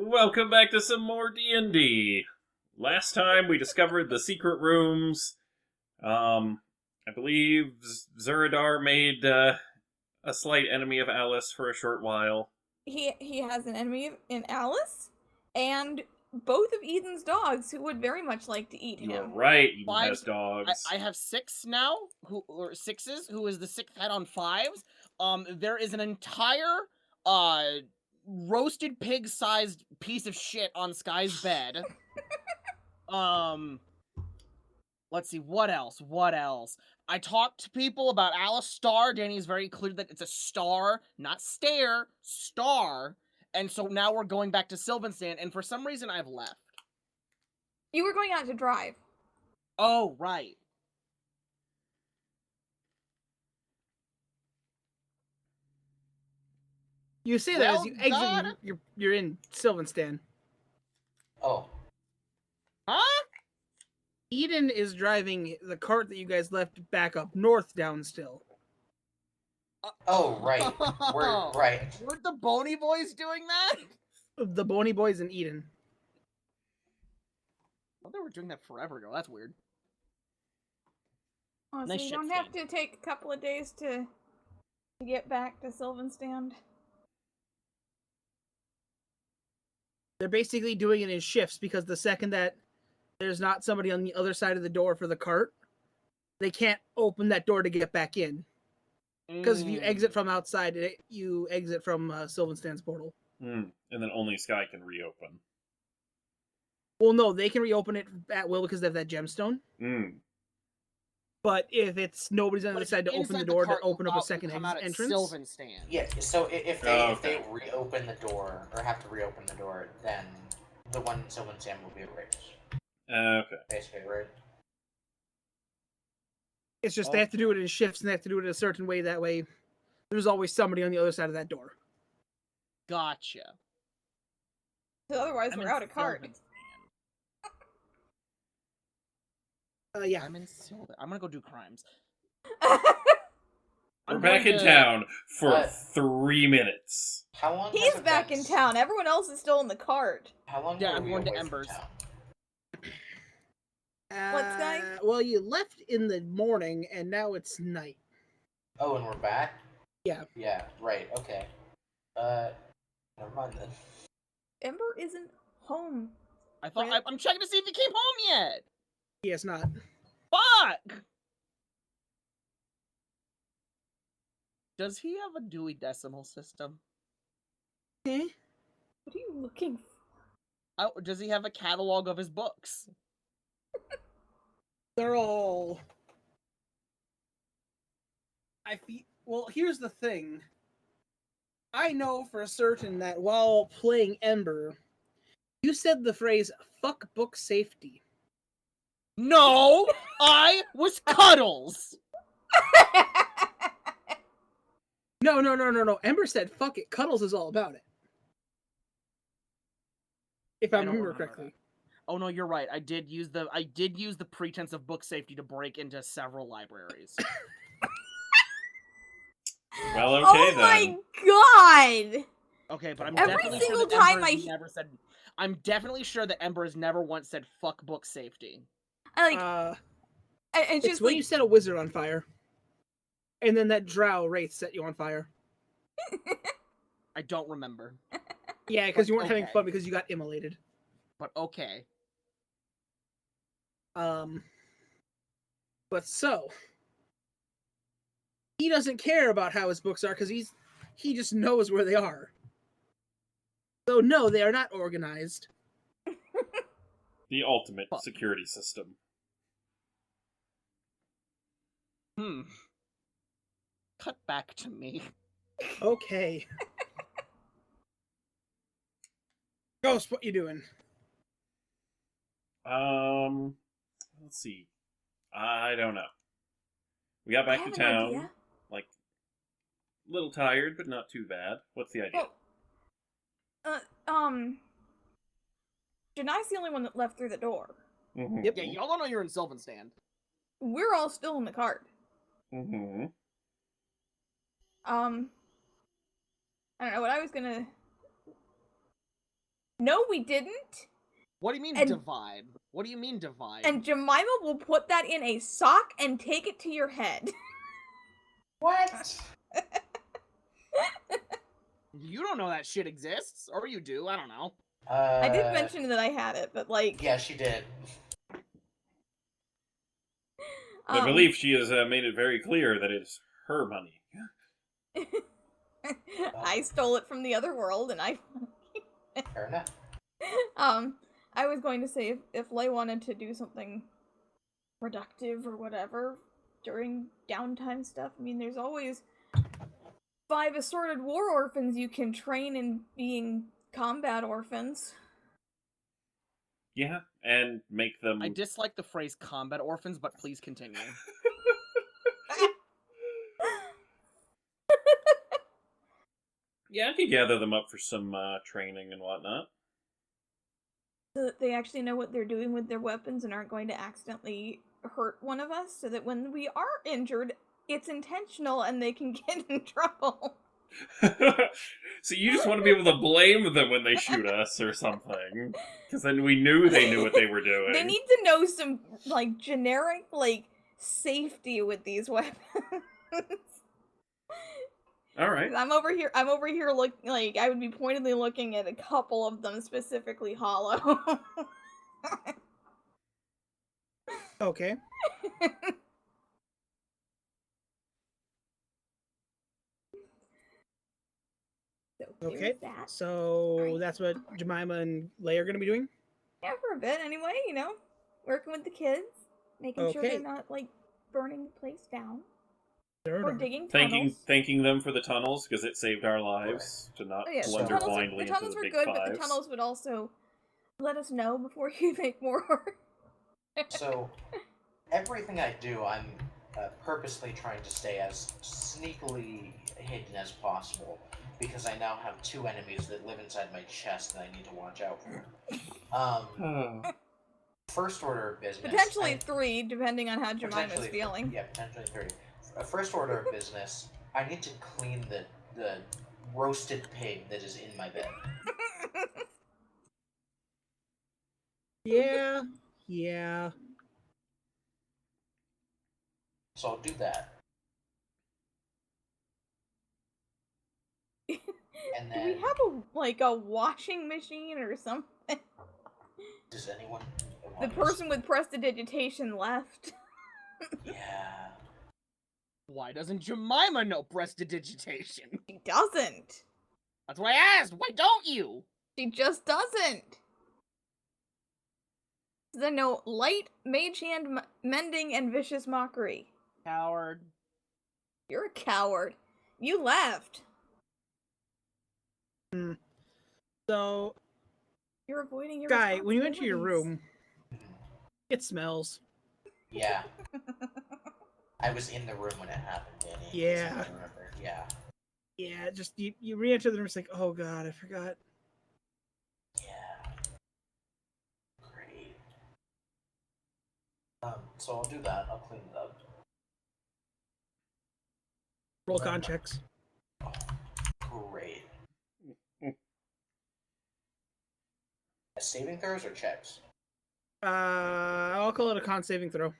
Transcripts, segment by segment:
Welcome back to some more D&D. Last time we discovered the secret rooms. I believe Zuradar made a slight enemy of Alice for a short while. He has an enemy in Alice, and both of Eden's dogs who would very much like to eat him. You're right, Eden has dogs. I have 6 now, or sixes, who is the 6th head on 5s. There is an entire, roasted pig-sized piece of shit on Sky's bed. Let's see, what else? I talked to people about Alice Star. Danny's very clear that it's a star, not stare, star. And so now we're going back to Sylvanstan, and for some reason I've left. You were going out to drive. Oh, right. You say that as you exit, you're in Sylvanstan. Oh. Huh? Eden is driving the cart that you guys left back up north down still. Oh, right. We're right. Weren't the Boney Boys doing that? The Boney Boys and Eden. Well, they were doing that forever ago. That's weird. Oh, Nice so you ship don't have to take a couple of days to get back to Sylvanstan? They're basically doing it in shifts because the second that there's not somebody on the other side of the door for the cart, they can't open that door to get back in. Because if you exit from outside, you exit from Sylvanstan's portal. And then only Sky can reopen. Well, no, they can reopen it at will because they have that gemstone. But if it's nobody's on the other side to open the door to open up a second entrance. Sylvanstan. Yeah, so if they reopen the door, or have to reopen the door, then the one in Sylvanstan will be erased. Okay. Basically, right? It's just they have to do it in shifts and they have to do it a certain way. That way, there's always somebody on the other side of that door. Gotcha. So otherwise, we're out of cart. Yeah. I'm in Sylvan. I'm gonna go do crimes. We're back in town for 3 minutes. How long? He's back in town. Everyone else is still in the cart. How long? Yeah, were I'm we going to away from Embers. town? What's Sky? Well, you left in the morning and now it's night. Oh, and we're back? Yeah. Yeah, right, okay. Never mind then. Ember isn't home. I'm checking to see if he came home yet. Yes, not. Fuck! Does he have a Dewey Decimal System? Eh? What are you looking for? Oh, does he have a catalog of his books? They're all... Well, here's the thing. I know for certain that while playing Ember, you said the phrase, fuck book safety. No! I was Cuddles! No. Ember said, fuck it. Cuddles is all about it. If I remember correctly. That. Oh no, you're right. I did use the pretense of book safety to break into several libraries. Well, okay oh then. My god! Okay, but I'm Every definitely single sure that time Ember has never said. I'm definitely sure that Ember has never once said "fuck book safety." I It's just when you set a wizard on fire, and then that drow wraith set you on fire. I don't remember. Yeah, because you weren't having okay. fun because you got immolated. But okay. But so he doesn't care about how his books are because he just knows where they are. So no, they are not organized. The ultimate security system. Cut back to me. Okay. Ghost, what you doing? Let's see. I don't know. We got back to town. Like, a little tired, but not too bad. What's the idea? Janai's the only one that left through the door. Mm-hmm. Yep. Yeah, y'all don't know you're in Sylvanstan. We're all still in the cart. Mm-hmm. I don't know what I was gonna No, we didn't. What do you mean And- divide? What do you mean divide? And Jemima will put that in a sock and take it to your head. What? You don't know that shit exists, or you do. I don't know. I did mention that I had it, but like. Yeah, she did. I believe she has made it very clear that it's her money. I stole it from the other world, and I. Fair enough. I was going to say if Lay wanted to do something productive or whatever during downtime stuff. I mean, there's always 5 assorted war orphans you can train in being combat orphans. Yeah, and make them... I dislike the phrase combat orphans, but please continue. Yeah, I could gather them up for some training and whatnot. So that they actually know what they're doing with their weapons and aren't going to accidentally hurt one of us, so that when we are injured, it's intentional and they can get in trouble. So you just want to be able to blame them when they shoot us or something. Because then we knew they knew what they were doing. They need to know some, like, generic, like, safety with these weapons. Alright. I'm over here looking, like, I would be pointedly looking at a couple of them, specifically hollow. Okay. So Okay. there's that. So that's what Jemima and Lay are going to be doing? Yeah, for a bit anyway, you know. Working with the kids, making sure Okay. they're not, like, burning the place down. Sure. Or digging tunnels. Thanking them for the tunnels, because it saved our lives to not Oh, yeah, blunder blindly the into tunnels the were big good, fives. but the tunnels would also let us know before you make more. So, everything I do, I'm purposely trying to stay as sneakily hidden as possible, because I now have 2 enemies that live inside my chest that I need to watch out for. First order of business. Potentially 3, depending on how Jemima's Potentially feeling. Yeah, potentially 3. First order of business, I need to clean the roasted pig that is in my bed. Yeah. So I'll do that. And Do we then, have a washing machine or something? does anyone The want person with prestidigitation left. Yeah. Why doesn't Jemima know prestidigitation? She doesn't. That's what I asked. Why don't you? She just doesn't. I know light, mage hand, mending, and vicious mockery. Coward. You're a coward. You left. So, You're avoiding your Guy, when you enter your responsibilities. room, it smells. Yeah. I was in the room when it happened, Danny. Yeah. I remember. Yeah. Yeah, just you re-enter the room, it's like, oh god, I forgot. Yeah. Great. So I'll do that. I'll clean it up. Roll con checks. Great. Saving throws or checks? I'll call it a con saving throw.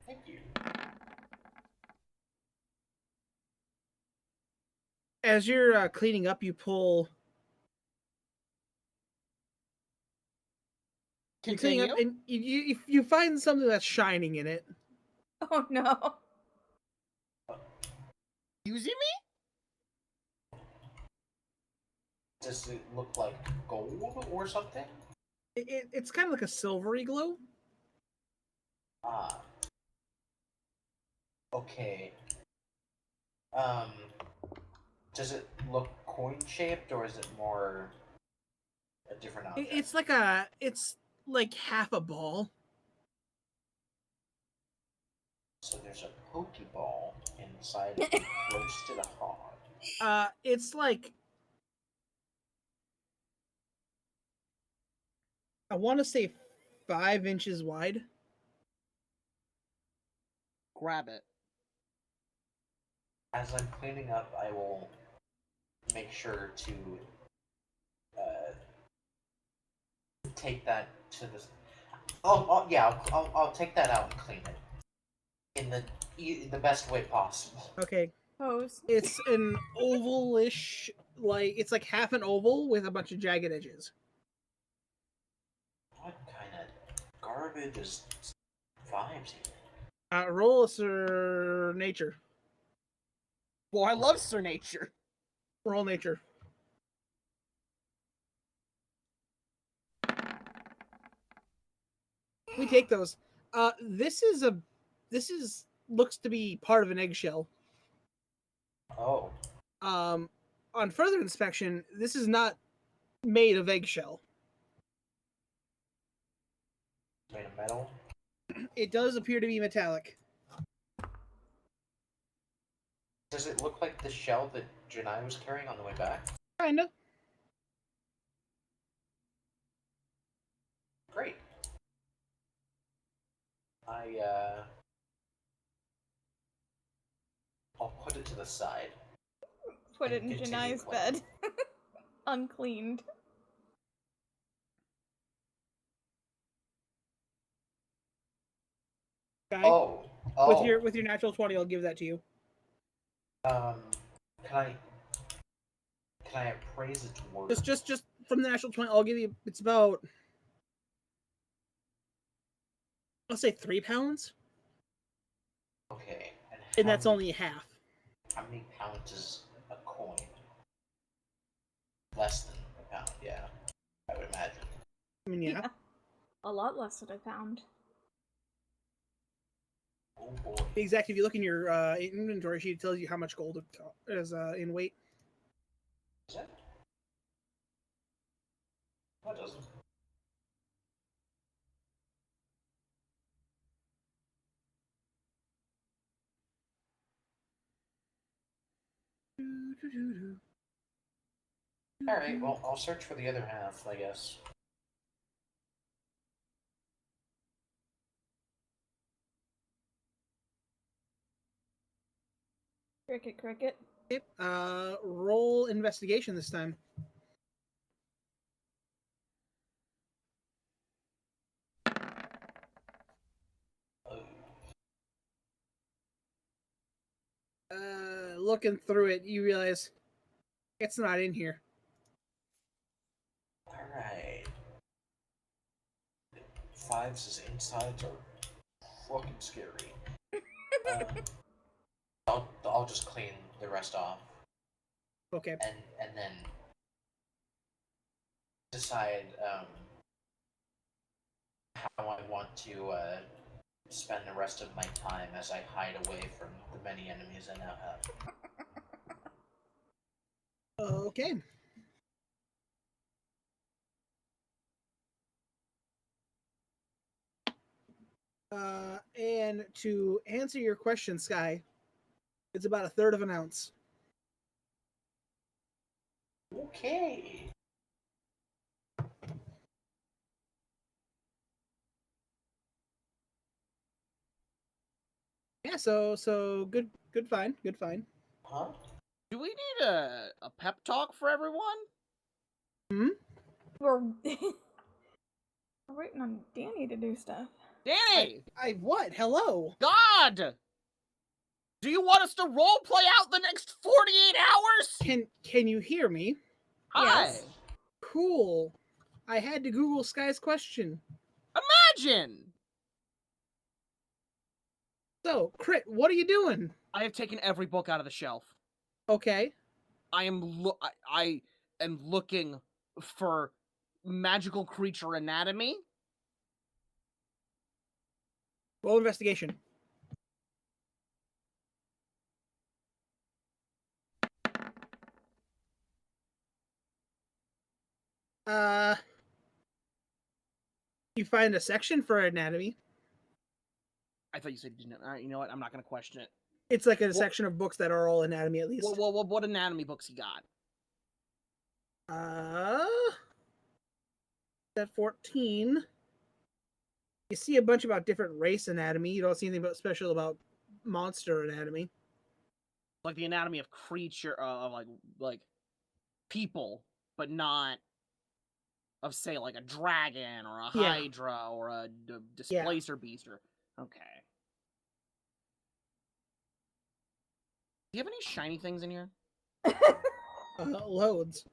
Thank you. As you're cleaning up, you pull. You're cleaning Continue. up, and you find something that's shining in it. Oh no. Using me? Does it look like gold or something? It's kind of like a silvery glow. Ah. Okay. Does it look coin-shaped, or is it more a different object? It's like half a ball. So there's a Pokeball inside of a roasted hog. It's like, I want to say 5 inches wide. Grab it. As I'm cleaning up, I will make sure to take that to the. Oh yeah, I'll take that out and clean it in the best way possible. Okay. Pose. It's an ovalish, like it's like half an oval with a bunch of jagged edges. What kind of garbage is vibes here? Roll us or nature. Well, I love Sir Nature. Roll nature. We take those. This is looks to be part of an eggshell. Oh, On further inspection, this is not made of eggshell. made of metal. It does appear to be metallic. Does it look like the shell that Janai was carrying on the way back? Kinda. Great. I'll put it to the side. Put it in Continue Janai's cleaning. bed. Uncleaned. Guy. Oh. With your natural 20, I'll give that to you. Can I appraise its worth? Just from the natural 20, I'll give you. It's about, let's say 3 pounds, Okay. and that's only half. How many pounds is a coin? Less than a pound, yeah. I would imagine. I mean, yeah. A lot less than a pound. Oh boy. Exactly. If you look in your inventory sheet, it tells you how much gold it is in weight. Is that? What doesn't? Alright, well, I'll search for the other half, I guess. Cricket, cricket. Yep. Roll investigation this time. Looking through it, you realize it's not in here. Alright. Fives' insides are fucking scary. I'll just clean the rest off Okay. and then decide how I want to spend the rest of my time as I hide away from the many enemies I now have. Okay. And to answer your question, Sky, it's about 1/3 of an ounce. Okay. Yeah, so good find. Huh? Do we need a pep talk for everyone? We're waiting on Danny to do stuff. Danny! I what? Hello. God! Do you want us to role play out the next 48 hours? Can you hear me? Hi! Yes. Cool. I had to Google Sky's question. Imagine! So, Crit, what are you doing? I have taken every book out of the shelf. Okay. I am looking for magical creature anatomy. Roll investigation. You find a section for anatomy. I thought you said you didn't. All right, you know what? I'm not going to question it. It's like a section of books that are all anatomy at least. What anatomy books you got? At 14, you see a bunch about different race anatomy. You don't see anything special about monster anatomy. Like the anatomy of creature, of like people, but not of say like a dragon or a Yeah. hydra or a displacer beast or okay. Do you have any shiny things in here? Loads.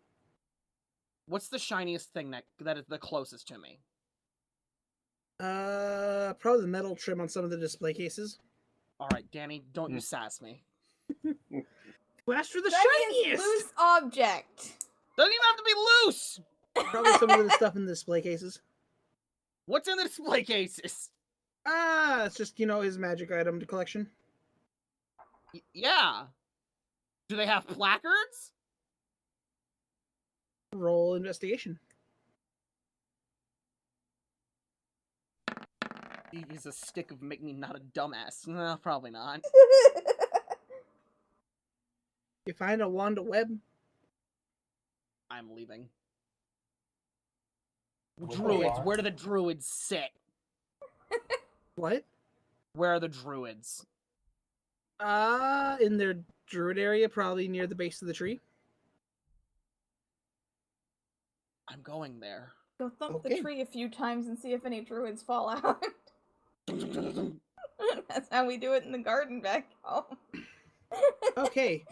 What's the shiniest thing that is the closest to me? Probably the metal trim on some of the display cases. All right, Danny, don't you sass me. Who asked for the Shiniest shiniest? loose object. Doesn't even have to be loose. Probably some of the stuff in the display cases. What's in the display cases? It's just, his magic item collection. Yeah. Do they have placards? Roll investigation. He's a stick of make me not a dumbass. No, probably not. You find a wand of web. I'm leaving. With Druids. what? Where do the druids sit? What? Where are the druids? In their druid area, probably near the base of the tree. I'm going there. Go thump Okay. the tree a few times and see if any druids fall out. That's how we do it in the garden back home. Okay.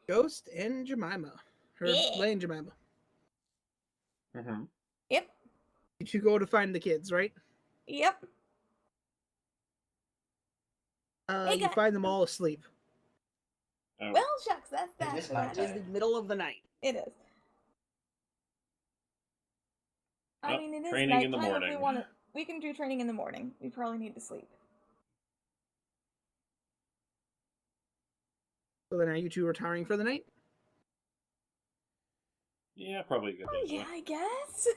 Ghost and Jemima. Or Yeah. Lay and Jemima. Mm-hmm. Yep. You two go to find the kids, right? Yep. Hey, You guys. find them all asleep. Oh. Well, shucks, that's that. is for that. nighttime. It is the middle of the night. It is. I Well, mean, it is training in the nighttime. If we morning. want to, we can do training in the morning. We probably need to sleep. So then are you two retiring for the night? Yeah, probably a good Oh idea. yeah, I guess.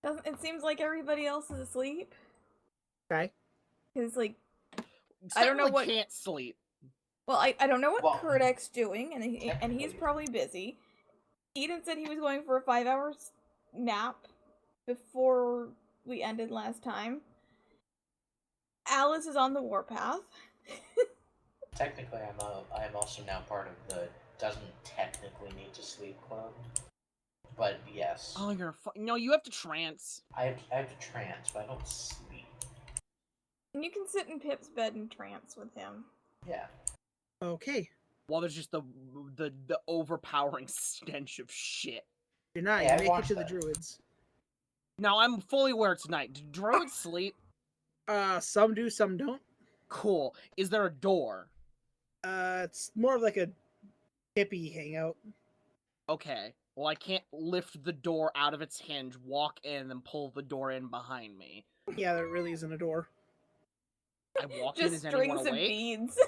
Doesn't it seems like everybody else is asleep? Okay. Because like, I don't know what- can't sleep. well, I don't know what Well, Kurdek's doing, and he's technically- probably busy. Eden said he was going for a 5-hour nap before we ended last time. Alice is on the warpath. Technically, I am also now part of the doesn't technically need to sleep club. But yes, Oh, you're no. You have to trance. I have to trance, but I don't sleep. And you can sit in Pip's bed and trance with him. Yeah. Okay. While there's just the overpowering stench of shit. You're not. Yeah, I You make it watched to the that. druids. Now I'm fully aware it's night. Do druids sleep? Some do, some don't. Cool. Is there a door? It's more of like a hippie hangout. Okay. Well, I can't lift the door out of its hinge, walk in, and pull the door in behind me. Yeah, there really isn't a door. I walk in. Just Is anyone strings of awake? beads.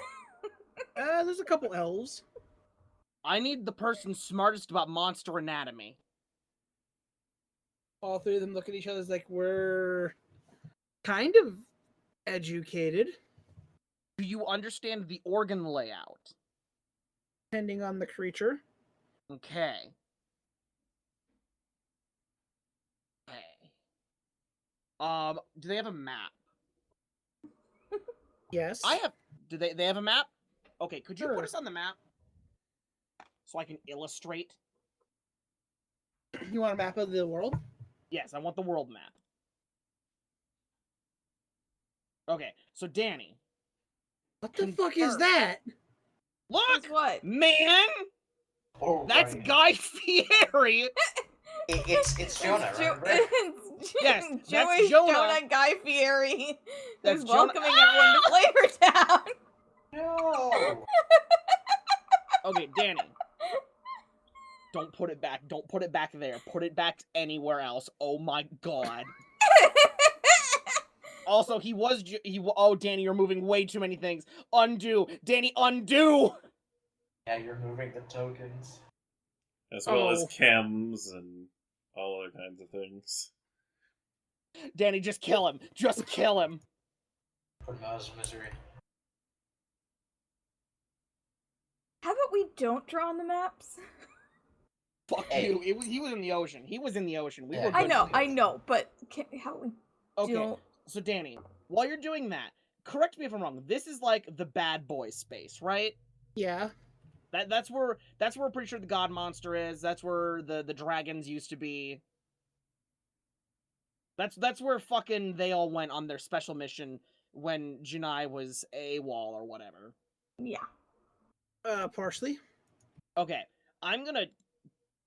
There's a couple elves. I need the person smartest about monster anatomy. All three of them look at each other as like, we're kind of educated, Do you understand the organ layout? depending on the creature. Okay. Okay. Do they have a map? Yes. I have. Do they have a map? Okay, could you Sure. put us on the map so I can illustrate? You want a map of the world? Yes, I want the world map. Okay, so Danny, What the fuck is Confirm. that? look, Guess what? man, Oh, that's right. Guy Fieri. It's Jonah, It's Ju- remember? it's Yes, that's Jewish Jonah. Guy Fieri. That's Who's Jonah- welcoming everyone to Flavor Town. No. Okay, Danny. Don't put it back. Don't put it back there. Put it back anywhere else. Oh my god. Also, oh, Danny, you're moving way too many things. Undo. Danny, undo! Yeah, you're moving the tokens. As well as Oh. chems and all other kinds of things. Danny, just kill him. Just kill him. Put him out of misery. How about we don't draw on the maps? Fuck Hey. you. He was in the ocean. He was in the ocean. We Yeah. were I good know, together. I know, but how about we Okay, don't? so Danny, while you're doing that, correct me if I'm wrong. This is like the bad boy space, right? Yeah. That's where we're pretty sure the god monster is. That's where the dragons used to be. That's where fucking they all went on their special mission when Janai was AWOL or whatever. Yeah. Partially. Okay, I'm gonna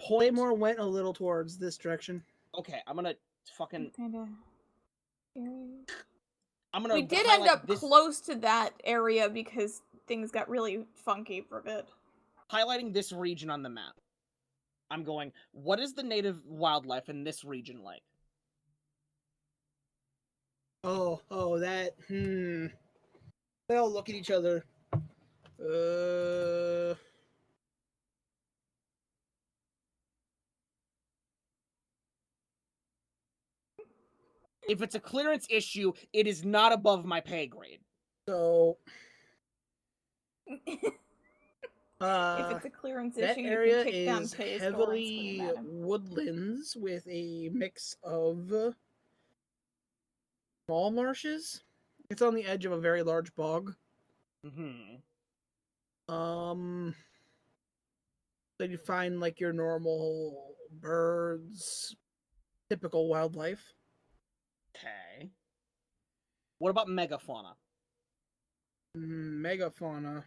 point. Claymore went a little towards this direction. Okay, I'm gonna fucking. Kind of. I'm gonna. We did end highlight up this, close to that area because things got really funky for a bit. highlighting this region on the map. I'm going, what is the native wildlife in this region like? Oh, that. They all look at each other. If it's a clearance issue, it is not above my pay grade. So. If Uh, it's a clearance that issue, you area can kick down is Tay's door and heavily scream at him. woodlands with a mix of small marshes. It's on the edge of a very large bog. Mm-hmm. So you find like your normal birds, typical wildlife. Okay. What about megafauna? Megafauna.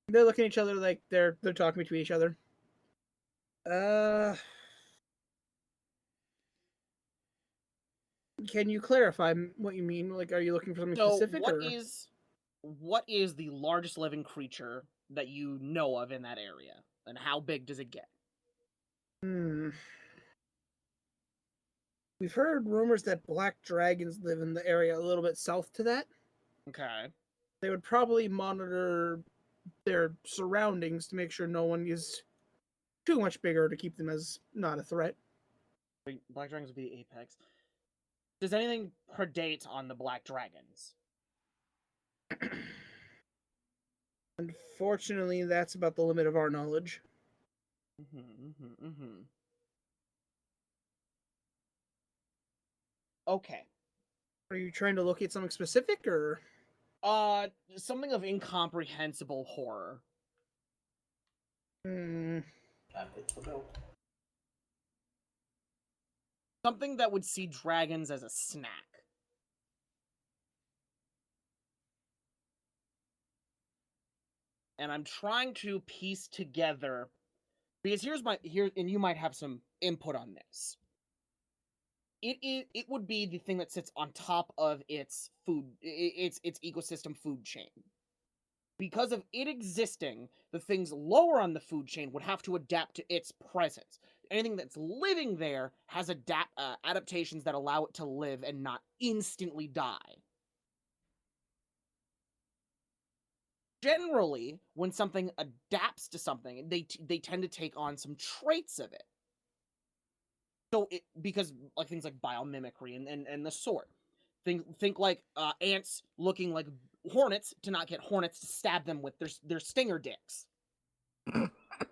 They're looking at each other like they're talking between each other. Can you clarify what you mean? Like, are you looking for something specific? What is the largest living creature that you know of in that area, and how big does it get? We've heard rumors that black dragons live in the area a little bit south to that. Okay. They would probably monitor their surroundings to make sure no one is too much bigger to keep them as not a threat. Black dragons would be the apex. Does anything predate on the black dragons? Unfortunately, that's about the limit of our knowledge. Okay. Are you trying to locate something specific, or? Something of incomprehensible horror. Something that would see dragons as a snack. And I'm trying to piece together, because and you might have some input on this. It would be the thing that sits on top of its ecosystem food chain. Because of it existing, the things lower on the food chain would have to adapt to its presence. Anything that's living there has adaptations that allow it to live and not instantly die. Generally, when something adapts to something, they tend to take on some traits of it. So because like things like biomimicry and the sort. Think like ants looking like hornets to not get hornets to stab them with their stinger dicks.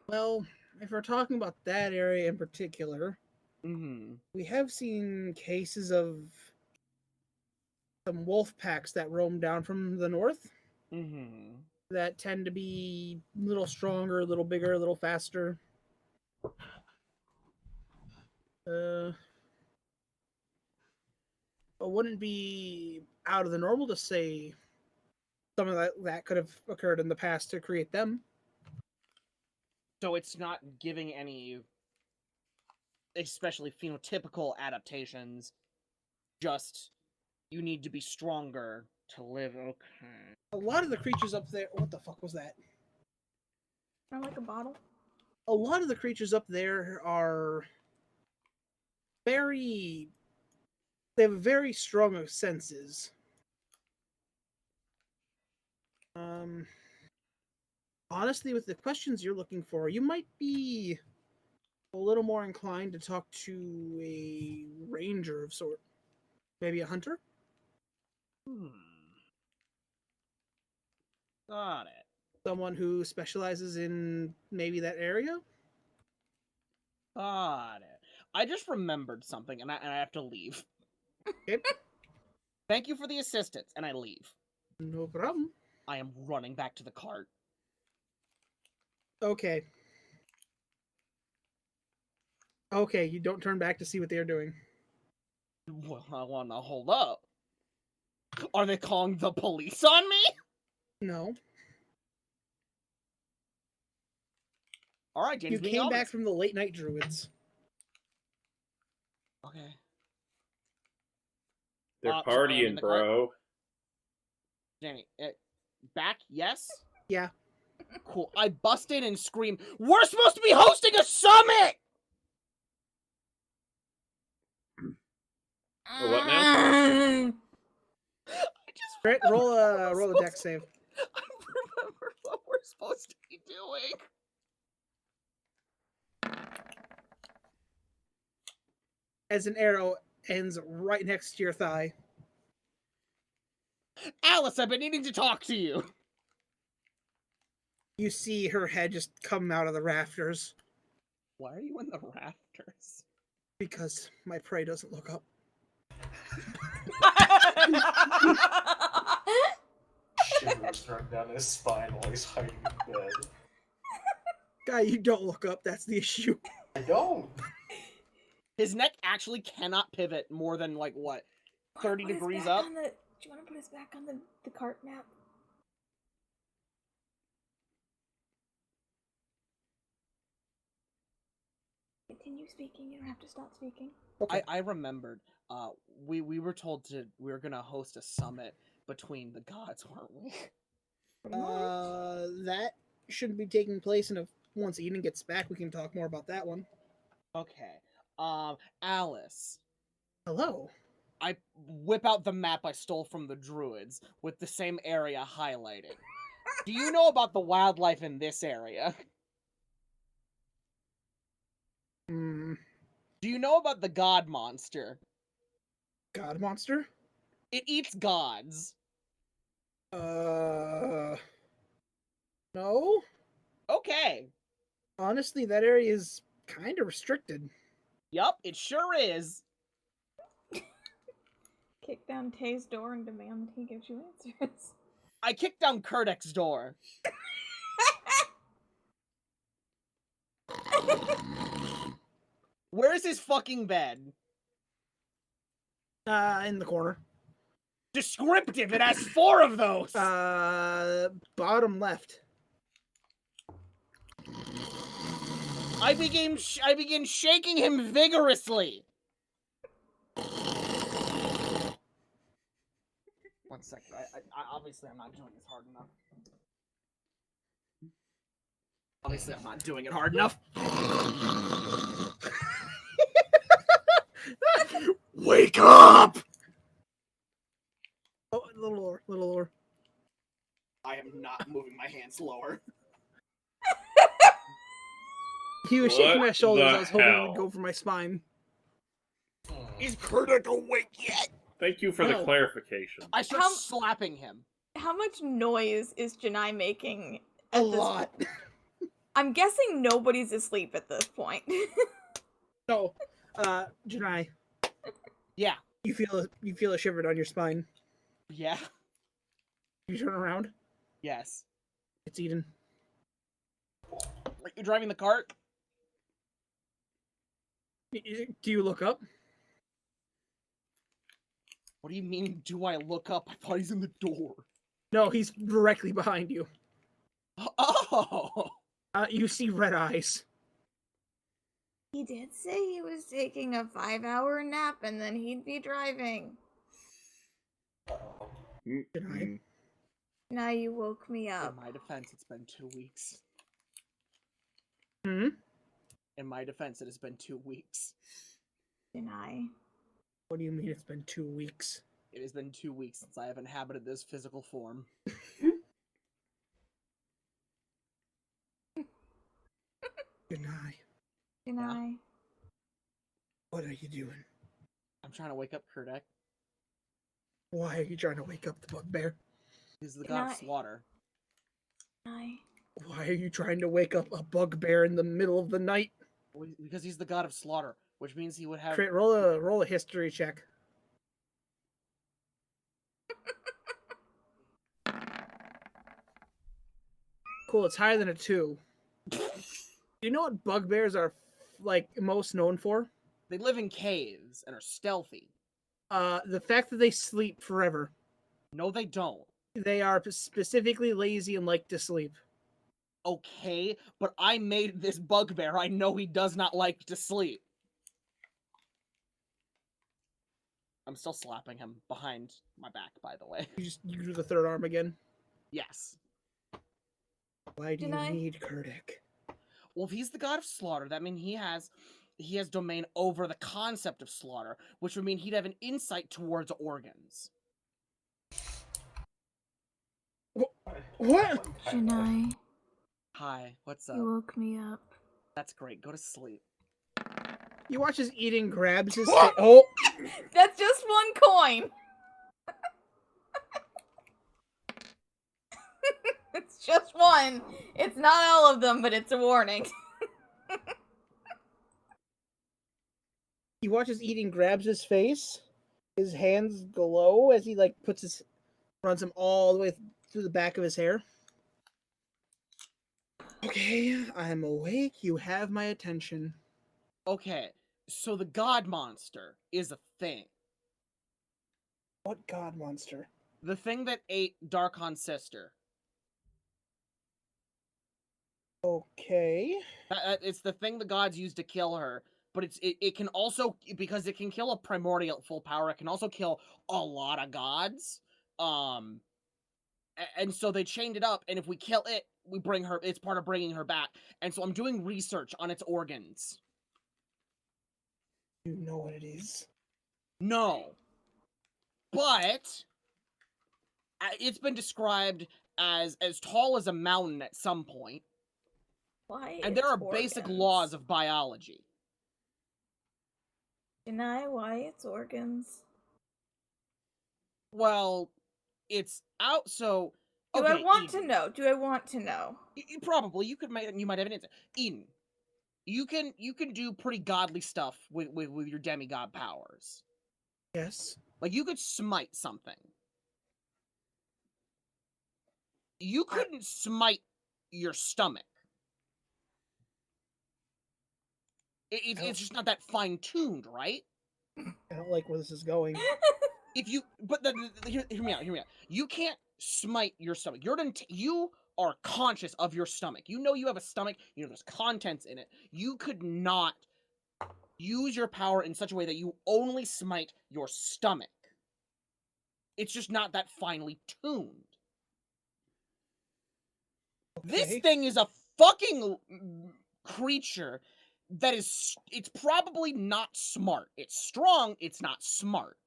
Well, if we're talking about that area in particular, we have seen cases of some wolf packs that roam down from the north. That tend to be a little stronger, a little bigger, a little faster. It wouldn't be out of the normal to say something that could have occurred in the past to create them. So it's not giving any especially phenotypical adaptations, just you need to be stronger to live. Okay. A lot of the creatures up there... What the fuck was that? Sound like a bottle? A lot of the creatures up there are very... They have very strong senses. Honestly, with the questions you're looking for, you might be a little more inclined to talk to a ranger of sort. Maybe a hunter? Got it. Someone who specializes in maybe that area? Got it. I just remembered something, and I have to leave. Okay. Thank you for the assistance, and I leave. No problem. I am running back to the cart. Okay. Okay, you don't turn back to see what they're doing. Well, I wanna hold up. Are they calling the police on me? No. Alright, James, You being came back honest. from the late night druids. Okay. They're Sorry, I'm in partying, the cart. bro. Jamie, back? Yes? Yeah. Cool. I bust in and scream, "We're supposed to be hosting a summit!" A what now? I just Crit, roll remember a dex save. I remember what we're supposed to be doing. As an arrow ends right next to your thigh. Alice, I've been needing to talk to you. You see her head just come out of the rafters. Why are you in the rafters? Because my prey doesn't look up. Shivers run down his spine while he's hiding in bed. Guy, you don't look up. That's the issue. I don't. His neck actually cannot pivot more than, like, what, 30 Put us degrees back up? on the- do you want to put us back on the cart map? Continue speaking. You don't have to stop speaking. Okay. I remembered. We were told we were gonna host a summit between the gods, weren't we? Pretty much. That shouldn't be taking place, and once Eden gets back, we can talk more about that one. Okay. Alice. Hello. I whip out the map I stole from the druids with the same area highlighted. Do you know about the wildlife in this area? Hmm. Do you know about the god monster? God monster? It eats gods. No. Okay. Honestly, that area is kind of restricted. Yup, it sure is. Kick down Tay's door and demand that he gives you answers. I kicked down Kurdek's door. Where's his fucking bed? In the corner. Descriptive, it has 4 of those! Bottom left. I begin shaking him vigorously. 1 second. I obviously I'm not doing this hard enough. Obviously I'm not doing it hard enough. Wake up! Oh, a little lower, little lower. I am not moving my hands lower. He was shaking What my shoulders. the I was hoping it hell? would go for my spine. Is Kurdek awake yet? Thank you for the No. clarification. I start How- slapping him. How much noise is Janai making? A at this lot. I'm guessing nobody's asleep at this point. So, Janai, Yeah. you feel a shiver down your spine. Yeah. You turn around. Yes. It's Eden. Are you driving the cart? Do you look up? What do you mean, do I look up? I thought he's in the door. No, he's directly behind you. Oh! You see red eyes. He did say he was taking a 5-hour nap and then he'd be driving. Uh-oh. Janai. Now you woke me up. In my defense, it's been 2 weeks. Hmm? In my defense, it has been 2 weeks. Janai. What do you mean it's been 2 weeks? It has been 2 weeks since I have inhabited this physical form. Janai, Janai. what are you doing? I'm trying to wake up Kurdek. Why are you trying to wake up the bugbear? He's the Can god of I- slaughter. Janai. Why are you trying to wake up a bugbear in the middle of the night? Because he's the god of slaughter, which means he would have... Crit, roll a history check. Cool, it's higher than a 2. You know what bugbears are like most known for? They live in caves and are stealthy. The fact that they sleep forever. No, they don't. They are specifically lazy and like to sleep. Okay, but I made this bugbear. I know he does not like to sleep. I'm still slapping him behind my back, by the way. You do the third arm again. Yes. Why do you Deny. need Kurdik? Well, if he's the god of slaughter, that means he has domain over the concept of slaughter, which would mean he'd have an insight towards organs. What? Janai, Hi, what's up? you woke me up. That's great. Go to sleep. You watch as Eden grabs his face. Oh! That's just one coin. It's just one. It's not all of them, but it's a warning. You watch as Eden grabs his face. His hands glow as he like runs them all the way through the back of his hair. Okay, I'm awake. You have my attention. Okay, so the god monster is a thing. What god monster? The thing that ate Darkon's sister. Okay. It's the thing the gods use to kill her, but it can also, because it can kill a primordial full power, it can also kill a lot of gods. And so they chained it up, and if we kill it, we bring her, it's part of bringing her back. And so I'm doing research on its organs. You know what it is. No. But it's been described as tall as a mountain at some point. Why? And there its are basic organs? laws of biology. Deny why its organs. Well, it's out, so... Do okay, I want Eden. to know? Do I want to know? Probably. You might have an answer. Eden, you can do pretty godly stuff with your demigod powers. Yes. Like, you could smite something. You couldn't smite your stomach. It's just not that fine-tuned, right? I don't like where this is going. If you, hear me out. You can't smite your stomach. You are conscious of your stomach. You know you have a stomach. You know there's contents in it. You could not use your power in such a way that you only smite your stomach. It's just not that finely tuned. This Okay. thing is a fucking creature that it's probably not smart. It's strong, it's not smart.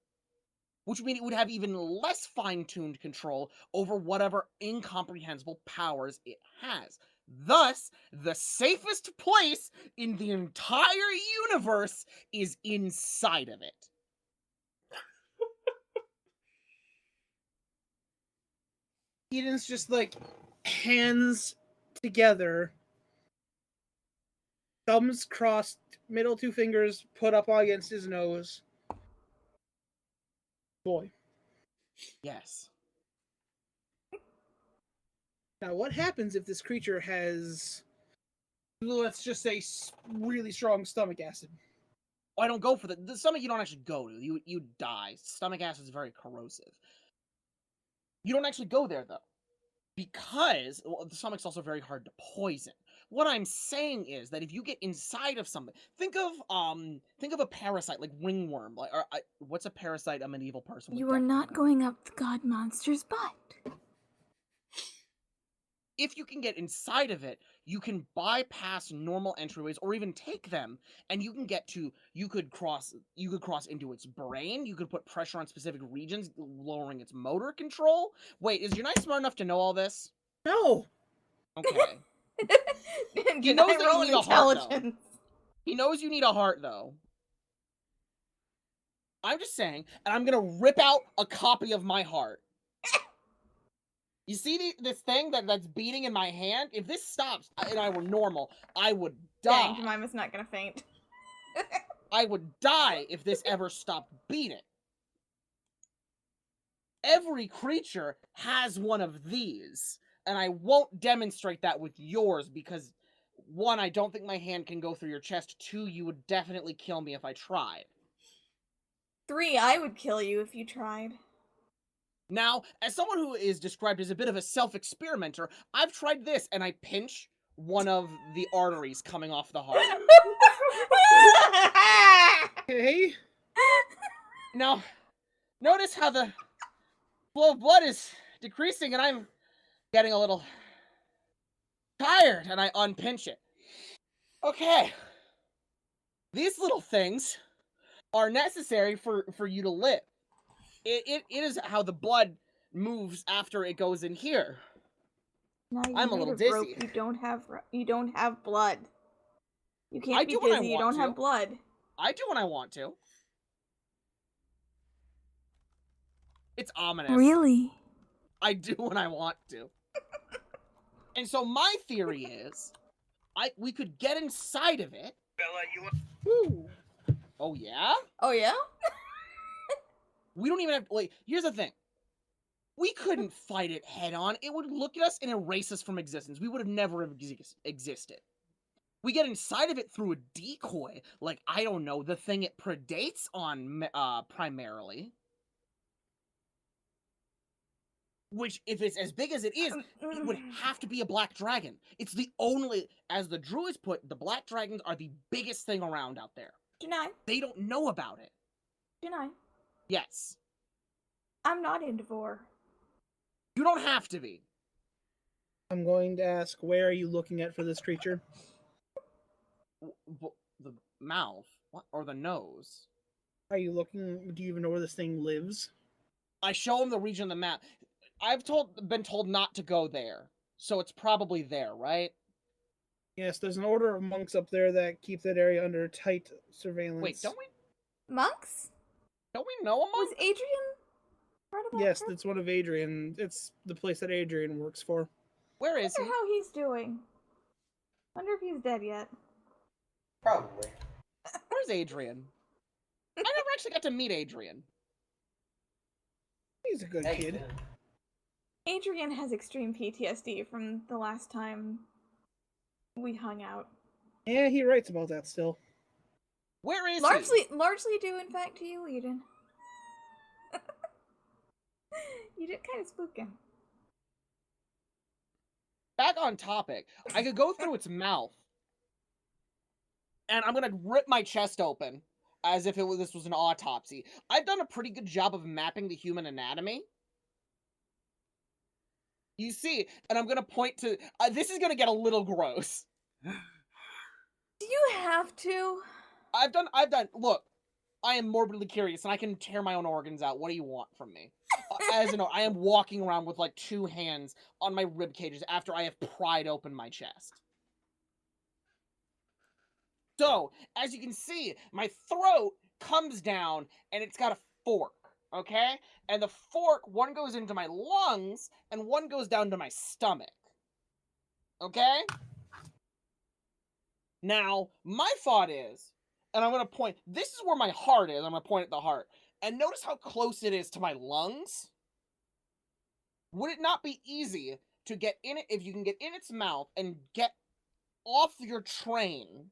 Which would mean it would have even less fine-tuned control over whatever incomprehensible powers it has. Thus, the safest place in the entire universe is inside of it. Eden's just like hands together, thumbs crossed, middle two fingers put up against his nose. Boy. Yes. Now, what happens if this creature has, let's just say, really strong stomach acid? I don't go for the stomach. You don't actually go to. You die. Stomach acid is very corrosive. You don't actually go there though, because the stomach's also very hard to poison. What I'm saying is that if you get inside of something, think of a parasite like ringworm. Like, what's a parasite a medieval person would You are definitely not know? going up the god monster's butt. If you can get inside of it, you can bypass normal entryways or even take them, and you could cross into its brain. You could put pressure on specific regions, lowering its motor control. Wait, is your knight smart enough to know all this? No. Okay. He knows that you roll need a heart, though. intelligence. He knows you need a heart, though. I'm just saying, and I'm gonna rip out a copy of my heart. You see this thing that's beating in my hand? If this stops and I were normal, I would die. Dang, Jemima's not gonna faint. I would die if this ever stopped beating. Every creature has one of these, and I won't demonstrate that with yours because 1, I don't think my hand can go through your chest. 2, you would definitely kill me if I tried. 3, I would kill you if you tried. Now, as someone who is described as a bit of a self-experimenter, I've tried this, and I pinch one of the arteries coming off the heart. Okay. Now, notice how the flow of blood is decreasing, and I'm getting a little tired, and I unpinch it. Okay. These little things are necessary for you to live. It is how the blood moves after it goes in here. Now you're I'm a made little of dizzy. rope. You don't have blood. You can't I be do when I dizzy. You want don't have to. blood. I do when I want to. It's ominous. Really? I do when I want to. And so my theory is, we could get inside of it. Woo. Oh yeah? Oh yeah? We don't even have, like, here's the thing. We couldn't fight it head on. It would look at us and erase us from existence. We would have never existed. We get inside of it through a decoy, like, I don't know, the thing it predates on, primarily. Which, if it's as big as it is, it would have to be a black dragon. It's the only, as the druids put, the black dragons are the biggest thing around out there. Deny. They don't know about it. Deny. Yes. I'm not into vor. You don't have to be. I'm going to ask, where are you looking at for this creature? The mouth? What? Or the nose? Are you looking, do you even know where this thing lives? I show him the region of the map. I've been told not to go there. So it's probably there, right? Yes, there's an order of monks up there that keep that area under tight surveillance. Wait, don't we Monks? know a Was monk? Adrian part of that? Yes, group? that's one of Adrian. It's the place that Adrian works for. Where is he? Wonder how he's doing. Wonder if he's dead yet. Probably. Where's Adrian? I never actually got to meet Adrian. He's a good Hey, kid. Adrian has extreme PTSD from the last time we hung out. Yeah, he writes about that still. Where is Largely due, in fact, to you, Eden. You did kind of spook him. Back on topic, I could go through its mouth, and I'm gonna rip my chest open as if this was an autopsy. I've done a pretty good job of mapping the human anatomy. You see, and I'm gonna point to. This is gonna get a little gross. Do you have to? I've done. Look, I am morbidly curious, and I can tear my own organs out. What do you want from me? As you know, I am walking around with like 2 hands on my rib cages after I have pried open my chest. So, as you can see, my throat comes down and it's got a fork, okay? And the fork, one goes into my lungs and one goes down to my stomach. Okay? Now, my thought is, and I'm going to point, this is where my heart is, I'm going to point at the heart. And notice how close it is to my lungs? Would it not be easy to get in it, if you can get in its mouth and get off your train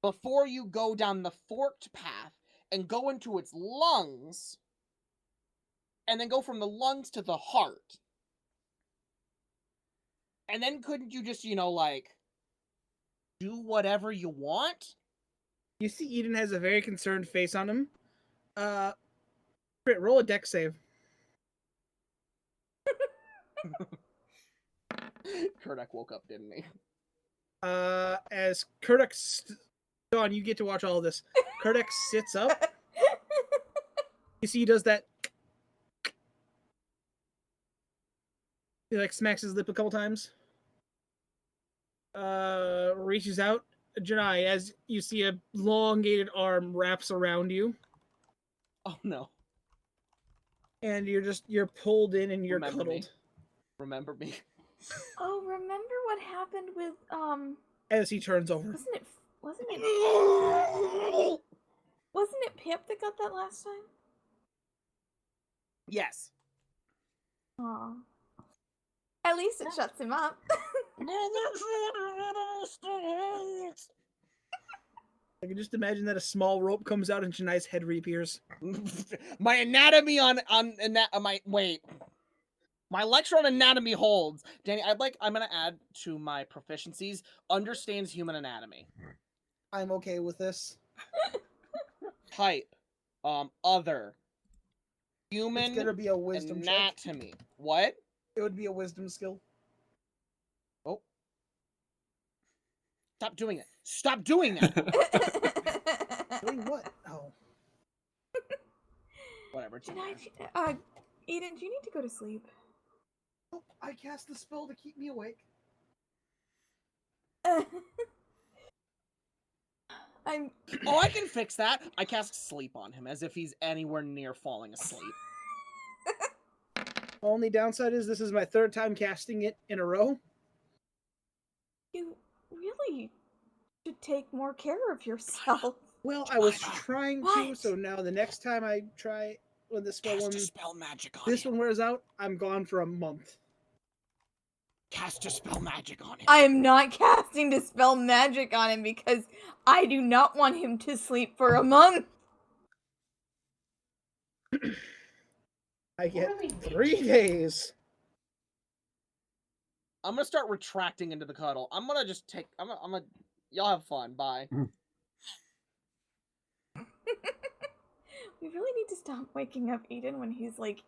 before you go down the forked path and go into its lungs, and then go from the lungs to the heart? And then couldn't you just, like, do whatever you want? You see Eden has a very concerned face on him. Crit, roll a dex save. Kurdek woke up, didn't he? As Kurdek... Dawn, you get to watch all of this. Kurdek sits up. You see he does that... He, like, smacks his lip a couple times. Reaches out. Janai, as you see a elongated arm wraps around you. Oh, no. And you're pulled in and you're Remember cuddled. me. Remember me. Oh, remember what happened with As he turns over. Wasn't it Pip that got that last time? Yes. Aw. At least it shuts him up. I can just imagine that a small rope comes out and Janai's head reappears. My anatomy my lecture on anatomy holds. Danny, I'm gonna add to my proficiencies, understands human anatomy. I'm okay with this. Type. Other. Human It's gonna be a wisdom check. anatomy. What? It would be a wisdom skill. Oh. Stop doing it. Stop doing that. Doing what? Oh. Whatever. It's Eden, do you need to go to sleep? Oh, I cast the spell to keep me awake. Oh, I can fix that. I cast sleep on him as if he's anywhere near falling asleep. Only downside is this is my third time casting it in a row. You really should take more care of yourself. Well, I was Jemima. trying to, What? so now the next time I try when this Cast one a spell magic on this him. one wears out, I'm gone for a month. Cast a spell magic on him. I am not casting Dispel Magic on him because I do not want him to sleep for a month. I get Really? 3 days. I'm gonna start retracting into the cuddle. I'm gonna just take. I'm gonna. Y'all have fun. Bye. We really need to stop waking up Eden when he's like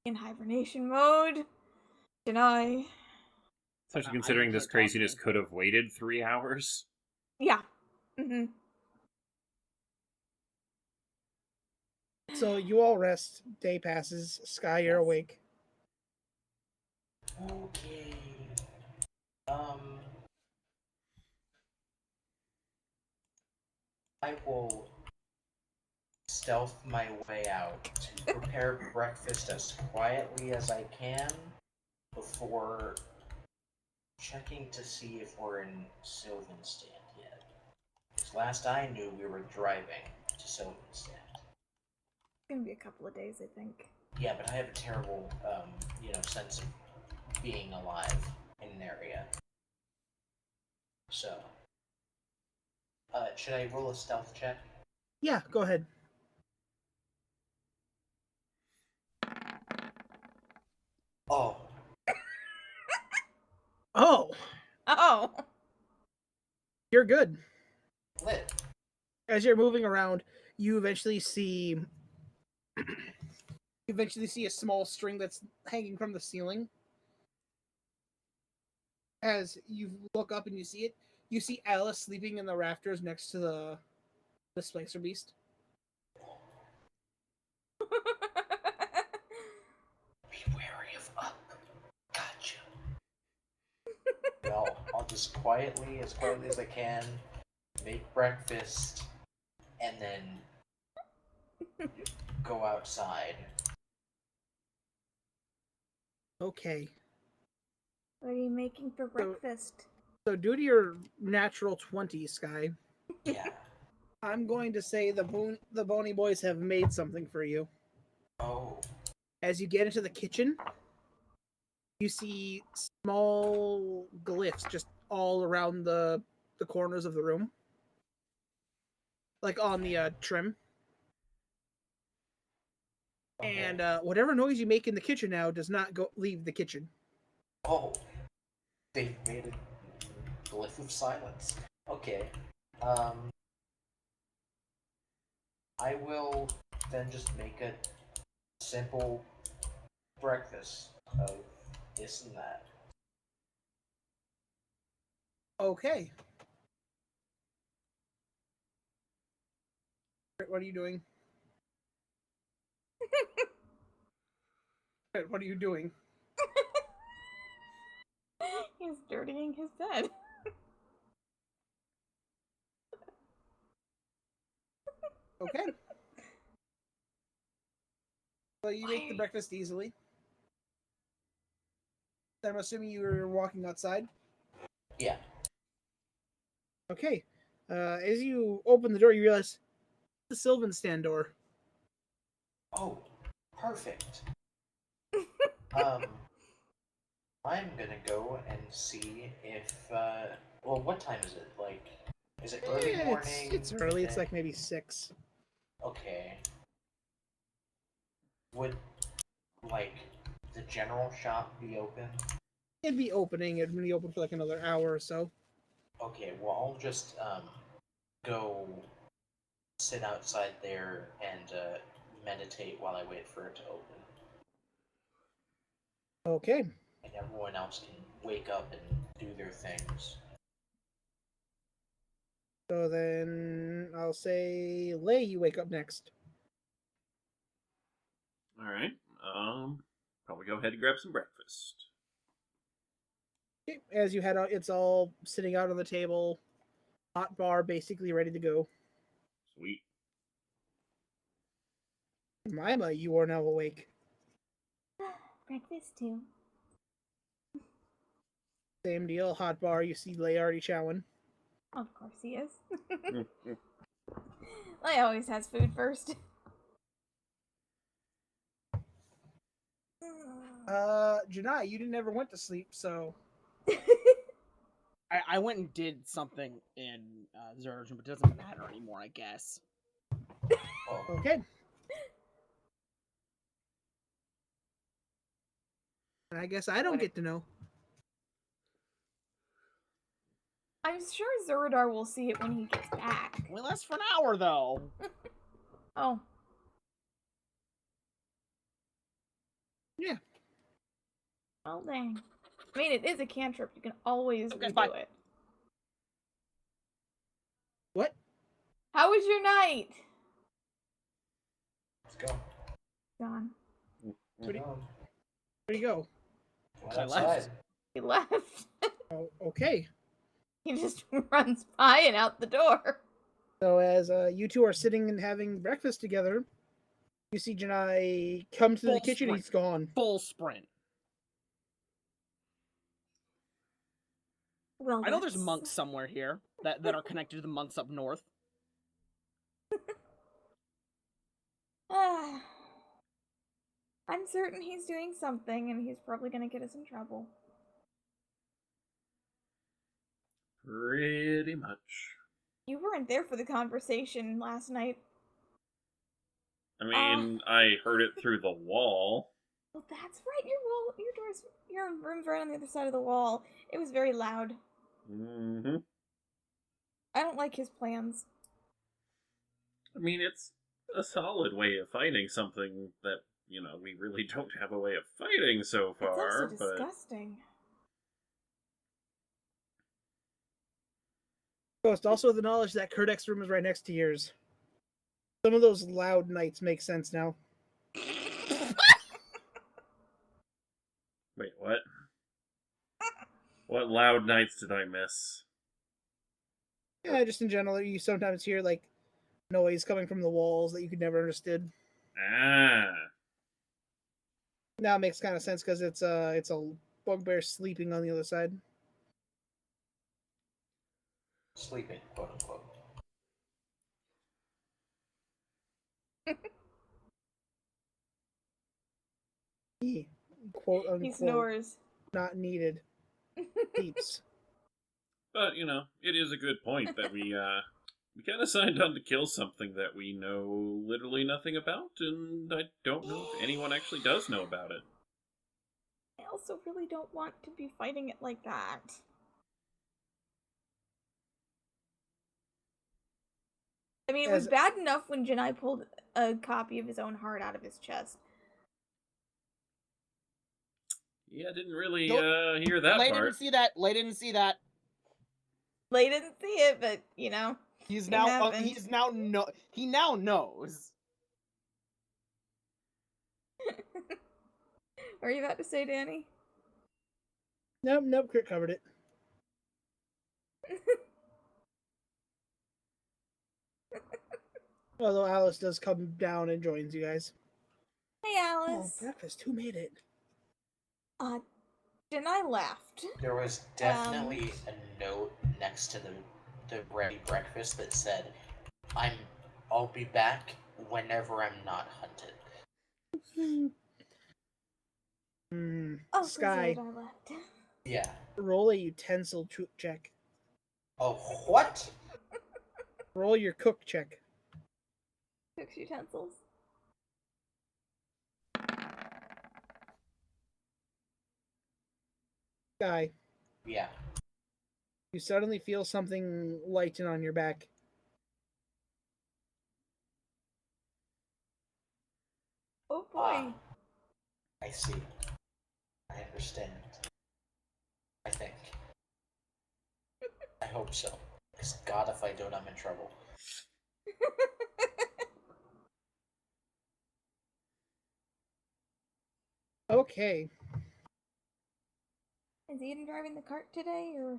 in hibernation mode. Janai. Especially I considering can't this talk craziness to him. could have waited 3 hours. Yeah. Mm-hmm. So you all rest. Day passes. Sky, you're awake. Okay. I will stealth my way out to prepare breakfast as quietly as I can before checking to see if we're in Sylvanstand yet. Because last I knew, we were driving to Sylvanstand. It's gonna be a couple of days, I think. Yeah, but I have a terrible, sense of being alive in an area. So, should I roll a stealth check? Yeah, go ahead. Oh, Oh, Oh. you're good. lit. As you're moving around, you eventually see a small string that's hanging from the ceiling. As you look up and you see it, you see Alice sleeping in the rafters next to the Splicer Beast. Be wary of up. Gotcha. Well, I'll just as quietly as I can, make breakfast, and then go outside. Okay. What are you making for breakfast? So due to your natural 20, Sky, Yeah. I'm going to say the Bony Boys have made something for you. Oh. As you get into the kitchen, you see small glyphs just all around the corners of the room. Like on the trim. Okay. And whatever noise you make in the kitchen now does not leave the kitchen. Oh. They've made a glyph of silence. Okay. I will then just make a simple breakfast of this and that. Okay. What are you doing? What are you doing? He's dirtying his bed. Okay. So you make the breakfast easily. I'm assuming you were walking outside. Yeah. Okay. As you open the door, you realize the Sylvanstand door. Oh, perfect. I'm gonna go and see if, well, what time is it? Like, is it early Yeah, morning? it's early. It's midday? like maybe 6. Okay. Would, like, the general shop be open? It'd be opening. It'd be open for like another hour or so. Okay, well, I'll just, go sit outside there and, meditate while I wait for it to open. Okay. And everyone else can wake up and do their things. So then I'll say, Lay, you wake up next. All right. Probably go ahead and grab some breakfast. Okay. As you head out, it's all sitting out on the table. Hot bar, basically ready to go. Sweet. Mima, you are now awake. Breakfast too. Same deal. Hot bar. You see Lay already chowing. Of course he is. Lay always has food first. Janai, you didn't ever went to sleep, so I went and did something in Zerge, but it doesn't matter anymore, I guess. Oh, okay. I guess I don't get to know. I'm sure Zeradar will see it when he gets back. Only lasts for an hour, though. Oh. Yeah. Well, dang. I mean, it is a cantrip. You can always Okay, redo bye. it. What? How was your night? let's go. Gone. Let's go. Where'd you go? Went I outside. left. He left. Oh, okay. He just runs by and out the door. So as you two are sitting and having breakfast together, you see Janai come to the Full kitchen and sprint. he's gone. Full sprint. Well, I know there's that's- monks somewhere here that are connected to the monks up north. Ah. I'm certain he's doing something, and he's probably gonna get us in trouble. Pretty much. You weren't there for the conversation last night. I mean, I heard it through the wall. Well, that's right. Your room's right on the other side of the wall. It was very loud. Mm-hmm. I don't like his plans. I mean, it's a solid way of fighting something that, you know, we really don't have a way of fighting so It's also far, but... disgusting. Ghost, also the knowledge that Kurdek's room is right next to yours. Some of those loud nights make sense now. Wait, what? What loud nights did I miss? Yeah, just in general, you sometimes hear like noise coming from the walls that you could never understood. Ah. Now it makes kind of sense because it's a bugbear sleeping on the other side. Sleeping, quote unquote. Quote unquote. He snores. Not needed. Sleeps. But, you know, it is a good point that we kind of signed on to kill something that we know literally nothing about, and I don't know if anyone actually does know about it. I also really don't want to be fighting it like that. I mean, it was bad enough when Janai pulled a copy of his own heart out of his chest. Yeah, I didn't really Nope. hear that Lay part. didn't see that. Lay didn't see that. Lay didn't see it, but, you know. He's It now. happened. He now knows. What are you about to say, Danny? Nope, Crit covered it. Although Alice does come down and joins you guys. Hey, Oh, Alice. breakfast. Who made it? Janai left. There was definitely a note next to the ready breakfast that said, I'll be back whenever I'm not hunted. Oh, Sky, Zerdar left. Yeah. roll a utensil check. Oh, what? Roll your cook check. Cook's utensils. Sky, Yeah. you suddenly feel something lighten on your back. Oh boy. Ah, I see. I understand. I think. I hope so. Because God, if I don't, I'm in trouble. Okay. Is Eden driving the cart today, or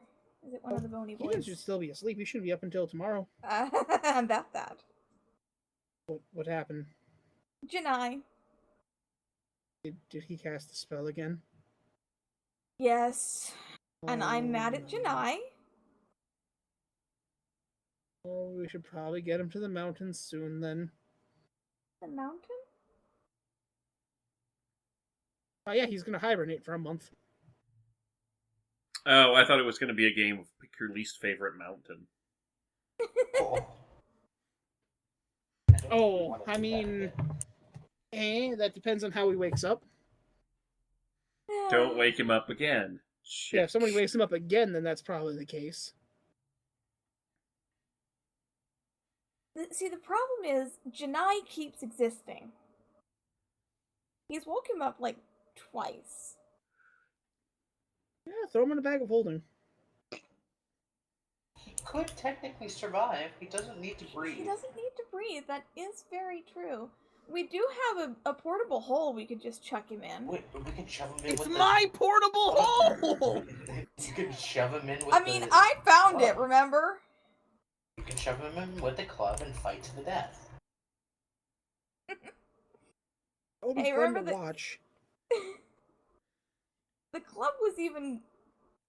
is it one of the bony He boys? should still be asleep. He should be up until tomorrow. About that. What happened? Janai. Did he cast the spell again? Yes. And I'm mad at Janai. Oh, we should probably get him to the mountains soon then. The mountain? Oh yeah, he's gonna hibernate for a month. Oh, I thought it was going to be a game of pick your least favorite mountain. Oh. Oh, I mean, that depends on how he wakes up. Don't wake him up again. Shit. Yeah, if somebody wakes him up again, then that's probably the case. See, the problem is, Janai keeps existing. He's woke him up like twice. Yeah, throw him in a bag of holding. He could technically survive. He doesn't need to breathe. He doesn't need to breathe. That is very true. We do have a portable hole we could just chuck him in. Wait, we can shove him in It's with my portable hole! You can shove him in with I mean, I found it, club. remember? You can shove him in with the club and fight to the death. That would be Hey, fun remember to the- watch. The club was even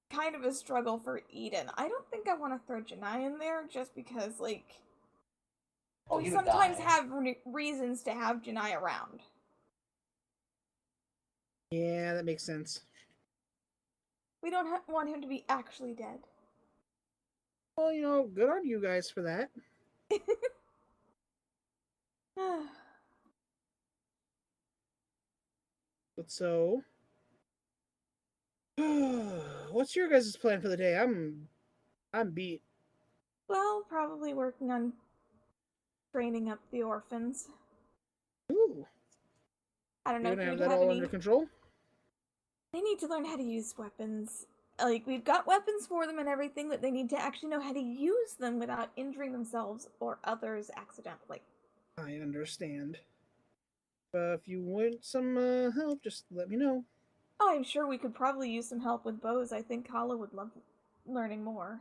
kind of a struggle for Eden. I don't think I want to throw Janai in there just because, like, Oh, we he would sometimes die. have reasons to have Janai around. Yeah, that makes sense. We don't want him to be actually dead. Well, you know, good on you guys for that. But so, what's your guys' plan for the day? I'm beat. Well, probably working on training up the orphans. Ooh, I don't you know gonna if have you'd that have all any. under control? They need to learn how to use weapons. Like, we've got weapons for them and everything, but they need to actually know how to use them without injuring themselves or others accidentally. I understand. If you want some help, just let me know. Oh, I'm sure we could probably use some help with bows. I think Kala would love learning more.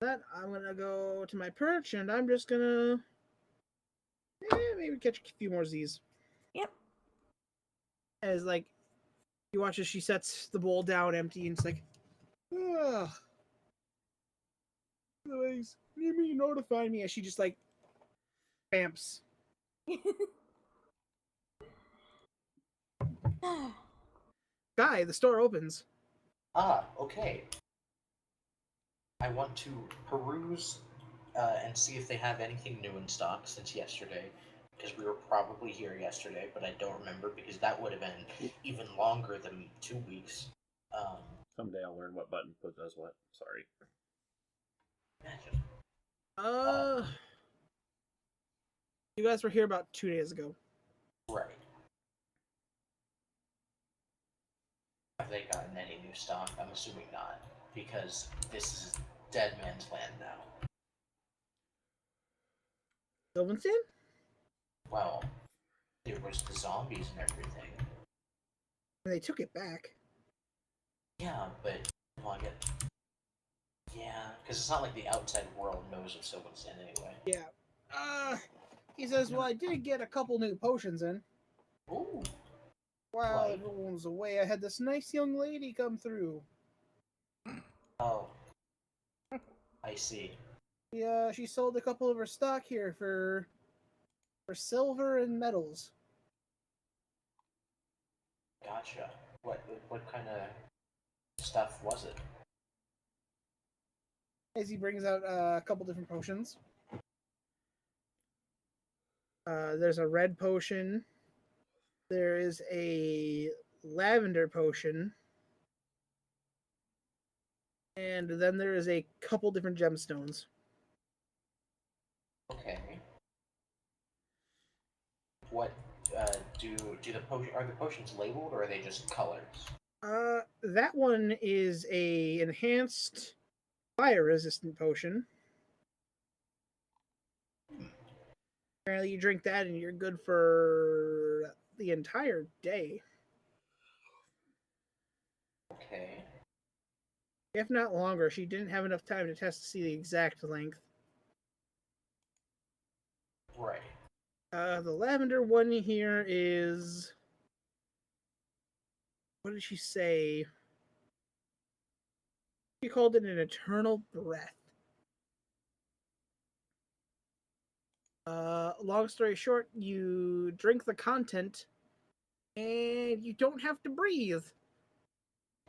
That I'm gonna go to my perch and I'm just gonna maybe catch a few more Z's. Yep. As like you watch as she sets the bowl down empty and it's like, ugh. Anyways, need me to notify me as she just like bamps. Guy, the store opens. Ah, okay. I want to peruse and see if they have anything new in stock since yesterday, because we were probably here yesterday, but I don't remember because that would have been even longer than 2 weeks. Someday I'll learn what button does what. Sorry. Imagine. You guys were here about 2 days ago. Right. Have they gotten any new stock? I'm assuming not, because this is Dead Man's Land now. Sylvanston? Well, there was the zombies and everything. And they took it back. Yeah, but well, I get. Yeah, because it's not like the outside world knows of Sylvanston anyway. Yeah. He says, well, I did get a couple new potions in. Ooh. While Right. everyone was away, I had this nice young lady come through. Oh. I see. Yeah, she sold a couple of her stock here for silver and metals. Gotcha. What kind of stuff was it? As he brings out a couple different potions. There's a red potion. There is a lavender potion. And then there is a couple different gemstones. Okay. What do the potion are the potions labeled or are they just colors? That one is a enhanced fire resistant potion. Apparently, you drink that and you're good for the entire day, Okay. if not longer. She didn't have enough time to test to see the exact length. Right. The lavender one here is. What did she say? She called it an eternal breath. Long story short, you drink the content and you don't have to breathe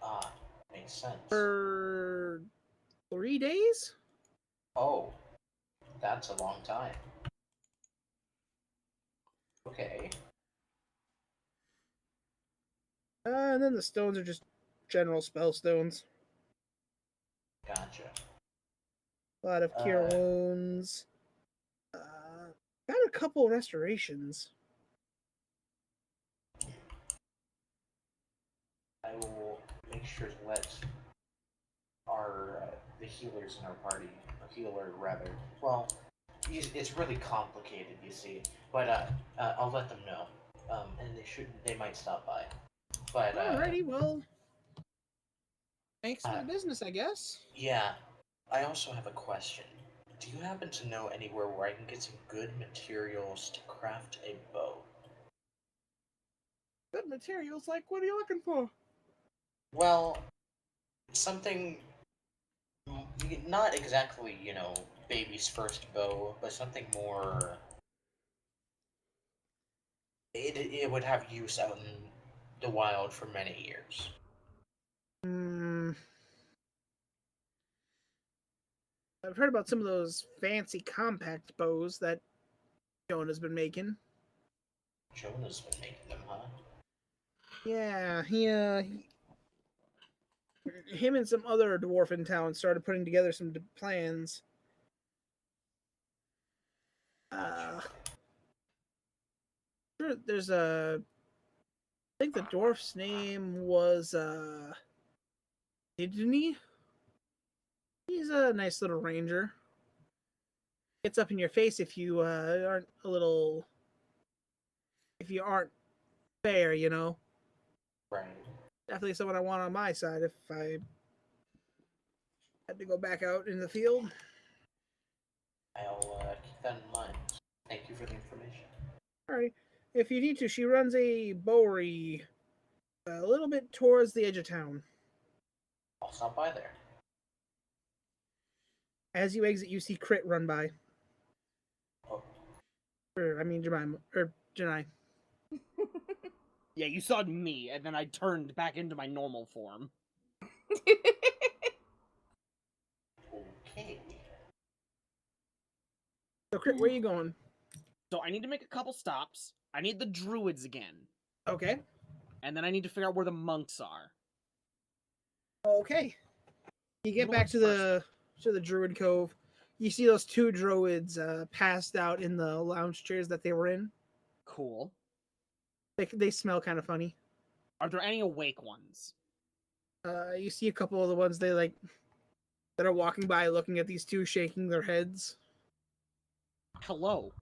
Ah, makes sense. for 3 days? Oh, that's a long time. Okay. And then the stones are just general spell stones. Gotcha. A lot of cure wounds. Got a couple restorations. I will make sure to let our the healers in our party, a healer rather. Well, it's really complicated, you see. But I'll let them know. And they might stop by. But Alrighty, well, thanks for the business, I guess. yeah. I also have a question. Do you happen to know anywhere where I can get some good materials to craft a bow? Good materials, like, what are you looking for? Well, something not exactly, baby's first bow, but something more. It would have use out in the wild for many years. I've heard about some of those fancy compact bows that Jonah's been making. Jonah's been making them, huh? Yeah, him and some other dwarf in town started putting together some plans. There's I think the dwarf's name was Sidney. He's a nice little ranger. Gets up in your face if you aren't fair, Right. Definitely someone I want on my side if I had to go back out in the field. I'll keep that in mind. Thank you for the information. Alright. If you need to, she runs a bowery a little bit towards the edge of town. I'll stop by there. As you exit, you see Crit run by. Oh. Janai. Yeah, you saw me, and then I turned back into my normal form. Okay. So, Crit, where are you going? So I need to make a couple stops. I need the druids again. Okay. And then I need to figure out where the monks are. Okay. You get back to the druid cove. You see those two druids passed out in the lounge chairs that they were in. Cool. They smell kind of funny. Are there any awake ones? You see a couple of the ones that are walking by, looking at these two, shaking their heads. Hello.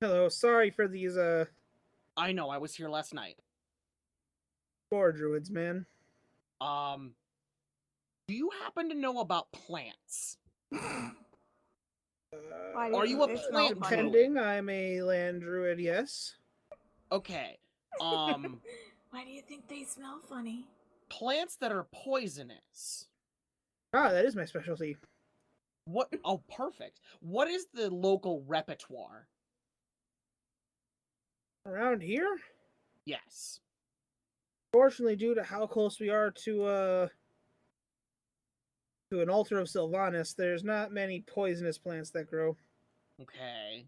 Hello, sorry for these I know, I was here last night. poor druids, man. Do you happen to know about plants? Are you a plant druid? Depending, I'm a land druid, yes. Okay. Why do you think they smell funny? Plants that are poisonous. Ah, that is my specialty. What? Oh, perfect. What is the local repertoire? Around here? Yes. Fortunately, due to how close we are to an altar of Sylvanas, there's not many poisonous plants that grow. Okay.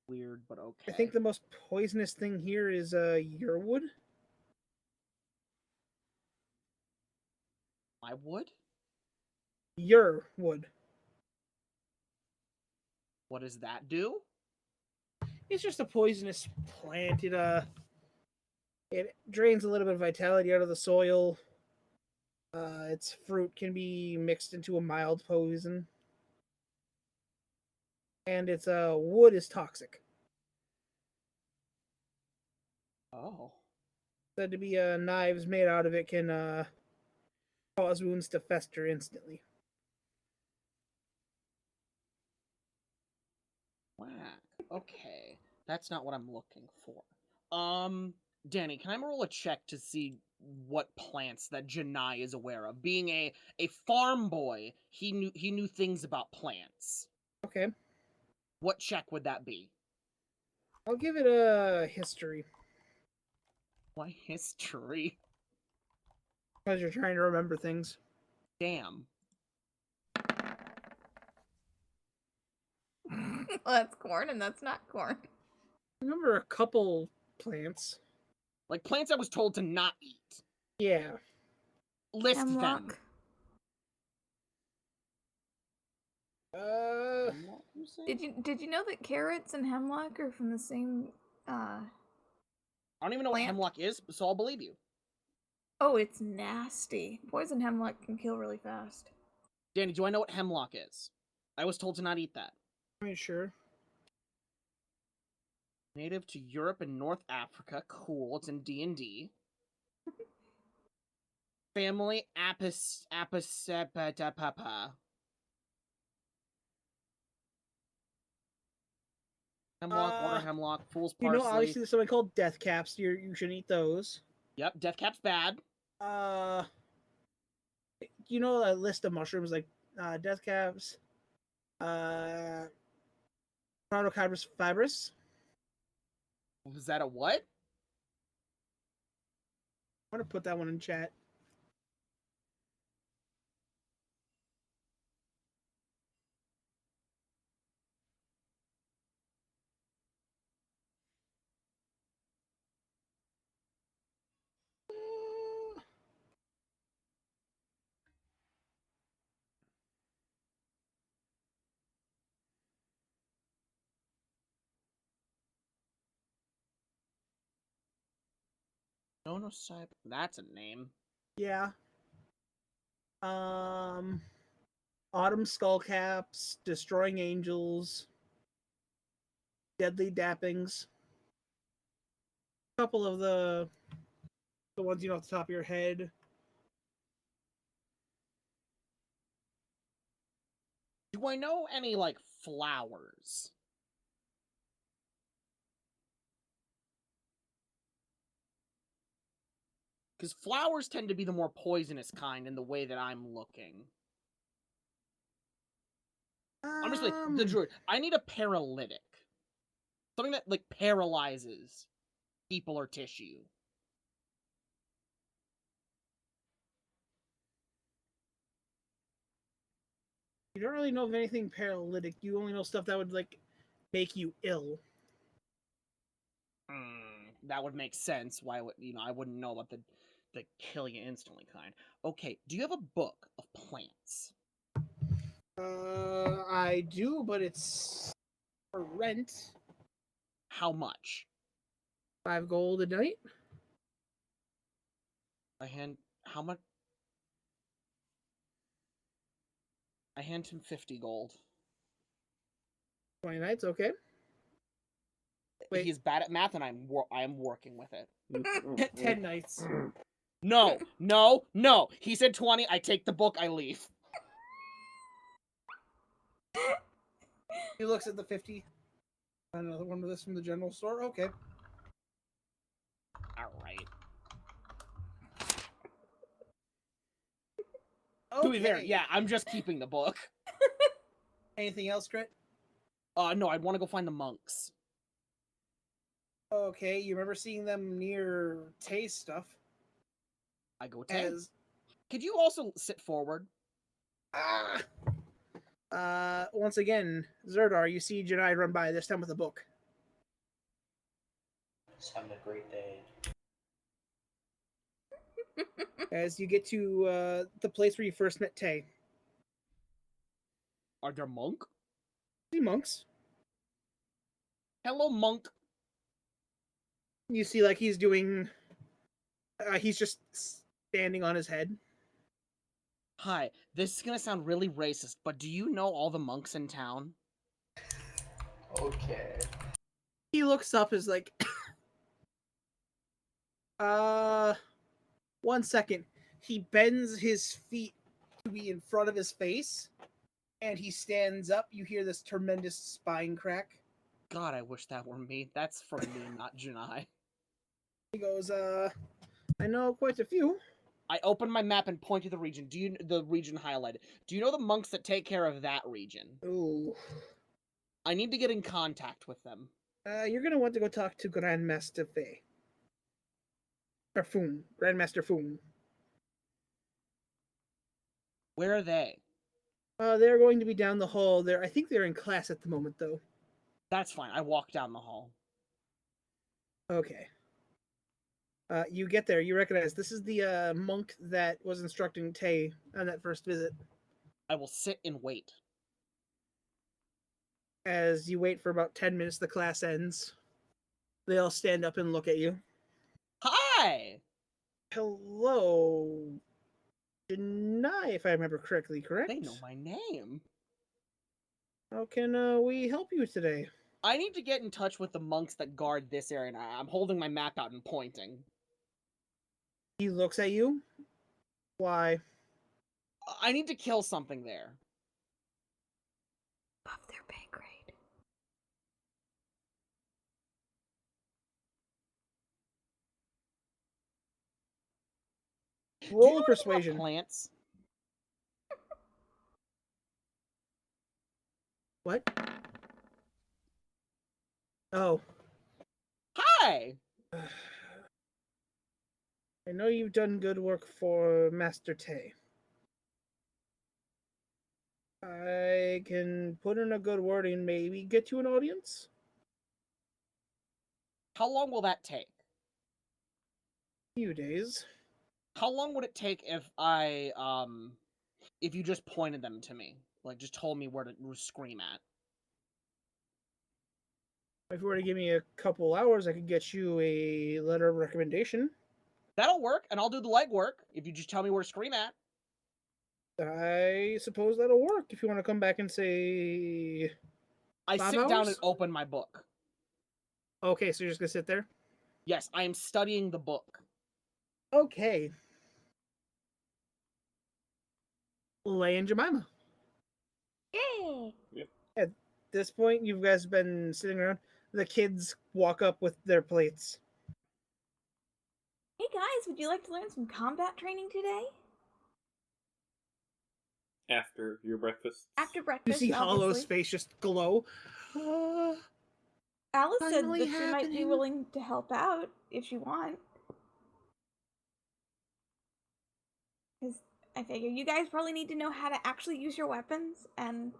Weird, but okay. I think the most poisonous thing here is yearwood. My wood? Yearwood. What does that do? It's just a poisonous plant. It drains a little bit of vitality out of the soil. Its fruit can be mixed into a mild poison. And its wood is toxic. Oh. Said to be knives made out of it can cause wounds to fester instantly. Whack. Okay. That's not what I'm looking for. Danny, can I roll a check to see what plants that Janai is aware of? Being a farm boy, he knew things about plants. Okay. What check would that be? I'll give it a history. Why history? Because you're trying to remember things. Damn. Well, that's corn, and that's not corn. Remember a couple plants. Like plants I was told to not eat. Yeah. List them. Hemlock. Hemlock, you say? Did you know that carrots and hemlock are from the same I don't even know what plant? hemlock is, so I'll believe you. Oh, it's nasty. Poison hemlock can kill really fast. Danny, do I know what hemlock is? I was told to not eat that. Are you sure? Native to Europe and North Africa. Cool. It's in D&D. Family Apicipitapapa. Hemlock, water hemlock, fool's You parsley. know, obviously there's something called death caps. You should eat those. Yep, death cap's bad. You know a list of mushrooms like death caps, Protochirus fibrous. Was that a what? I'm gonna put that one in chat. No, that's a name. Yeah. Autumn skullcaps, destroying angels, deadly dappings. A couple of the ones you know off the top of your head. Do I know any, like, flowers? Because flowers tend to be the more poisonous kind in the way that I'm looking. Honestly, the druid. I need a paralytic. Something that, like, paralyzes people or tissue. You don't really know of anything paralytic. You only know stuff that would like make you ill. That would make sense. Why would I wouldn't know about the kill you instantly kind. Okay, do you have a book of plants? I do, but it's for rent. How much? 5 gold a night. How much? I hand him 50 gold. 20 nights, okay. Wait. He's bad at math, and I'm working with it. 10 nights. No, no, no. He said 20. I take the book. I leave. He looks at the 50. Another one of this from the general store. Okay. All right. Okay. To be fair, yeah, I'm just keeping the book. Anything else, Grit? No, I'd want to go find the monks. Okay, you remember seeing them near Tay's stuff. I go Tay. As Could you also sit forward? once again, Zerdar, you see Janai run by, this time with a book. He's having a great day. As you get to the place where you first met Tay. Are there monk? See monks. Hello, monk. You see, like, he's doing... he's just standing on his head. Hi, this is gonna sound really racist, but do you know all the monks in town? Okay. He looks up, is like... 1 second. He bends his feet to be in front of his face, and he stands up. You hear this tremendous spine crack. God, I wish that were me. That's for me, not Janai. He goes, I know quite a few. I open my map and point to the region. The region highlighted? Do you know the monks that take care of that region? Ooh. I need to get in contact with them. You're gonna want to go talk to Grandmaster Fei. Or Foon. Grandmaster Foon. Where are they? They're going to be down the hall there. I think they're in class at the moment, though. That's fine. I walk down the hall. Okay. You get there. You recognize this is the monk that was instructing Tay on that first visit. I will sit and wait. As you wait for about 10 minutes, the class ends. They all stand up and look at you. Hi! Hello. Janai, if I remember correctly, correct? They know my name. How can we help you today? I need to get in touch with the monks that guard this area. And I'm holding my map out and pointing. He looks at you. Why? I need to kill something there. Above their pay grade. Roll a Do you know persuasion. plants? What? Oh. Hi! I know you've done good work for Master Tay. I can put in a good word and maybe get you an audience? How long will that take? Few days. How long would it take if if you just pointed them to me? Like, just told me where to scream at? If you were to give me a couple hours, I could get you a letter of recommendation. That'll work, and I'll do the legwork if you just tell me where to scream at. I suppose that'll work if you want to come back and say... I 5 sit down hours? and open my book. Okay, so you're just going to sit there? Yes, I am studying the book. Okay. Lay and Jemima. Yay! At this point, you guys have been sitting around. The kids walk up with their plates. Hey guys, would you like to learn some combat training today? After your breakfast. After You breakfast, see Hollow's obviously. face just glow. Alice said finally that she might be happening. willing to help out if you want. Because I figure you guys probably need to know how to actually use your weapons and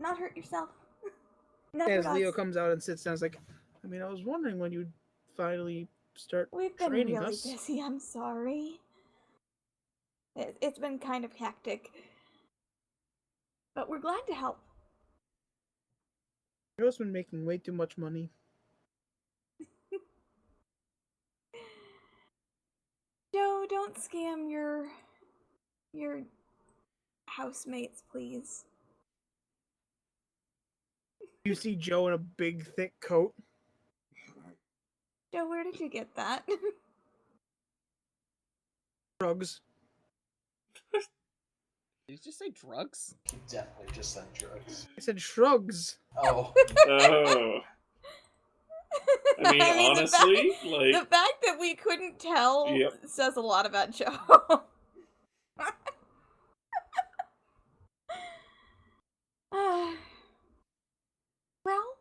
not hurt yourself. Enough As of Leo us. comes out and sits down, it's like, I mean, I was wondering when you'd finally start We've been training really us. busy, I'm sorry. It's been kind of hectic. But we're glad to help. Joe's been making way too much money. Joe, don't scam your housemates, please. You see Joe in a big, thick coat. Joe, where did you get that? Drugs. Did you just say drugs? He definitely just said drugs. I said shrugs. Oh. Oh. I mean, honestly, the fact that we couldn't tell Yep. says a lot about Joe. Well,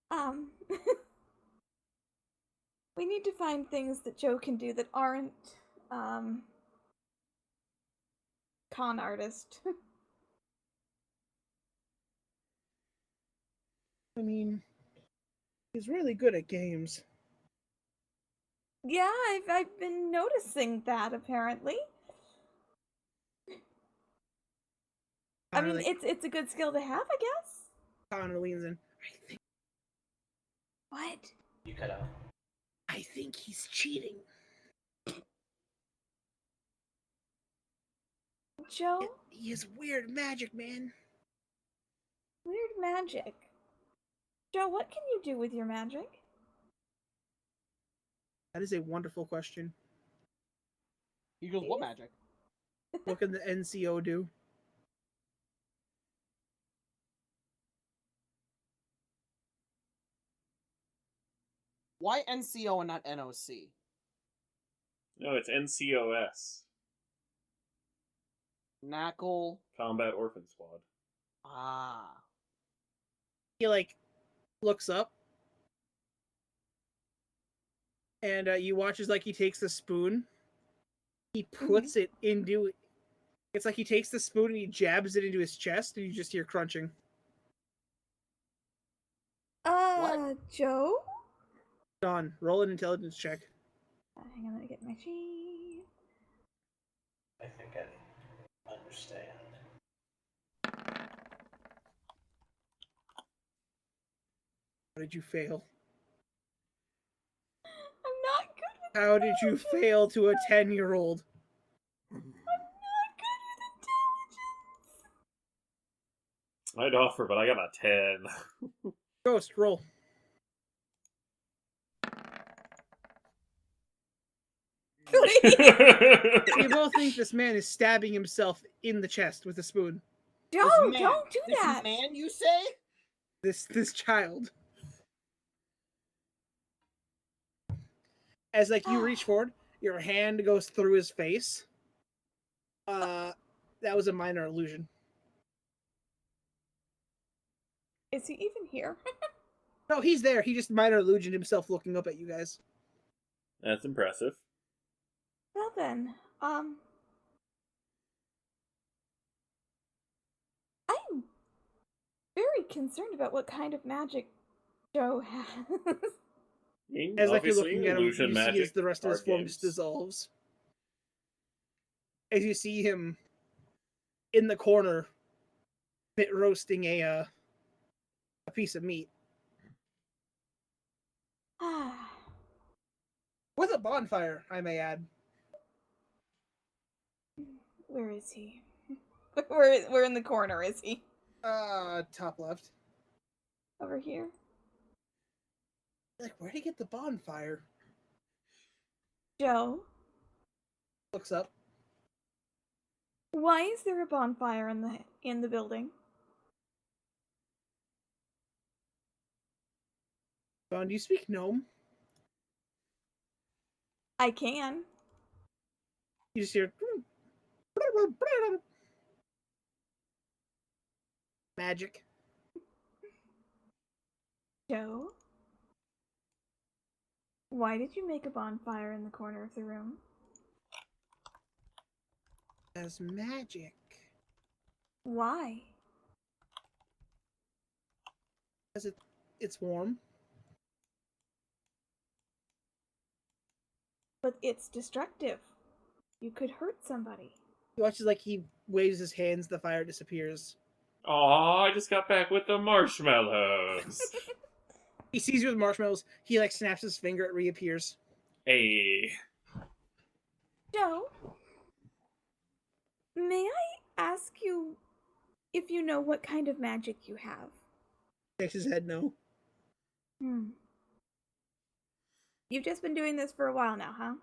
Um, we need to find things that Joe can do that aren't, con artist. I mean, he's really good at games. Yeah, I've been noticing that apparently. I mean, it's a good skill to have, I guess. Connor leans in. What? You cut out. I think he's cheating. Joe? He has weird magic, man. Weird magic. Joe, what can you do with your magic? That is a wonderful question. He goes, what magic? What can the NCO do? Why NCO and not NOC? No, it's NCOS. NaCl. Combat Orphan Squad. Ah. He looks up, and you watch as he takes the spoon. He puts it into. It's like he takes the spoon and he jabs it into his chest, and you just hear crunching. What? Joe? Dawn, roll an intelligence check. Hang on, let me get my sheet. I think I understand. How did you fail? I'm not good with How did you fail to a 10-year-old? I'm not good with intelligence. I'd offer, but I got a 10. Ghost, roll. You both think this man is stabbing himself in the chest with a spoon. Joe, Man, don't do this that. man, you say? This child. As you reach forward, your hand goes through his face. That was a minor illusion. Is he even here? No, he's there. He just minor illusioned himself looking up at you guys. That's impressive. Well then, I'm very concerned about what kind of magic Joe has. As you're Obviously, looking at him, you illusion see magic, as the rest of his card form games. just dissolves. As you see him in the corner, bit roasting a piece of meat with a bonfire, I may add. Where is he? We're in the corner, is he? Top left. Over here? Where'd he get the bonfire? Joe? Looks up. Why is there a bonfire in the building? Dawn, do you speak gnome? I can. You just hear magic. Joe? Why did you make a bonfire in the corner of the room? As magic. Why? Because it's warm. But it's destructive. You could hurt somebody. You watch as he waves his hands, the fire disappears. Aw, I just got back with the marshmallows. He sees you with marshmallows. He snaps his finger. It reappears. Hey. Joe? May I ask you if you know what kind of magic you have? Shakes his head no. You've just been doing this for a while now, huh?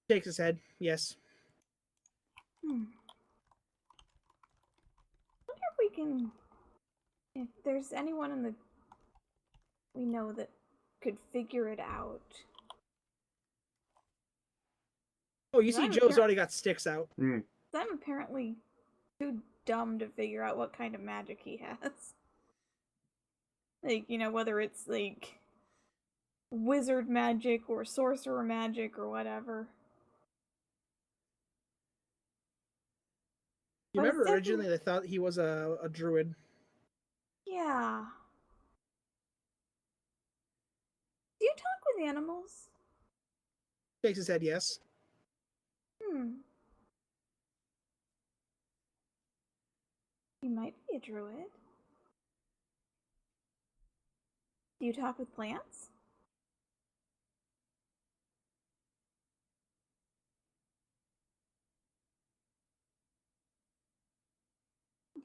Shakes his head. Yes. Wonder if we can... If there's anyone we know that could figure it out. Oh, you see Joe's already got sticks out. I'm apparently too dumb to figure out what kind of magic he has. Like, whether it's like wizard magic or sorcerer magic or whatever. You But it's remember originally definitely- they thought he was a druid. Yeah. Do you talk with animals? Shakes his head yes. You might be a druid. Do you talk with plants?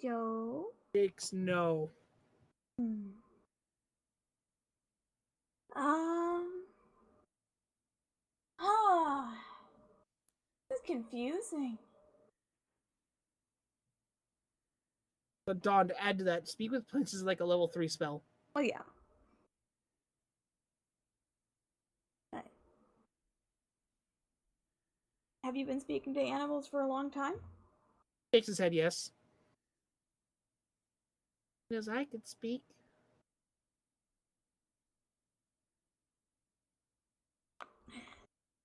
Joe? Shakes no. Ah, this is confusing. But Dawn, to add to that, speak with plants is like a level 3 spell. Oh, yeah. Right. Have you been speaking to animals for a long time? Shakes his head yes. Because I could speak.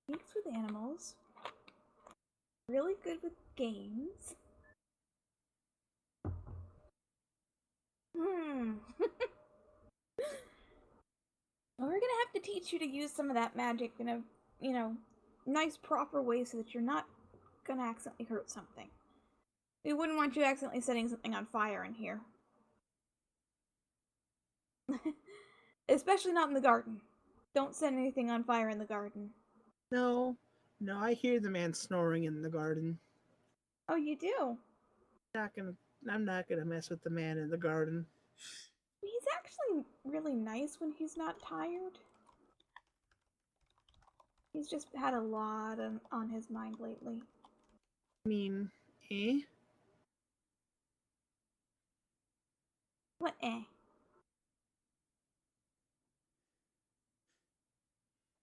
Speaks with animals. Really good with games. Well, we're gonna have to teach you to use some of that magic in a, nice, proper way so that you're not gonna accidentally hurt something. We wouldn't want you accidentally setting something on fire in here. Especially not in the garden. Don't set anything on fire in the garden. No, I hear the man snoring in the garden. Oh, you do? I'm not gonna mess with the man in the garden. He's actually really nice when he's not tired. He's just had a lot on his mind lately. I mean, eh? What eh?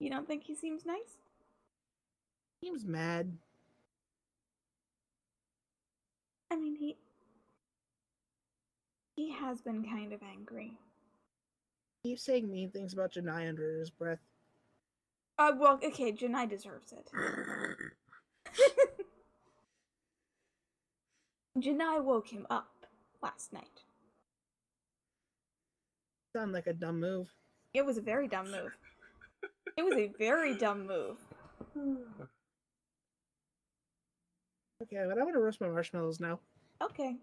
You don't think he seems nice? Seems mad. I mean, he has been kind of angry. Keeps saying mean things about Janai under his breath. Well, okay, Janai deserves it. Janai woke him up last night. Sound like a dumb move. It was a very dumb move. It was a very dumb move. Okay, but I'm gonna roast my marshmallows now. Okay.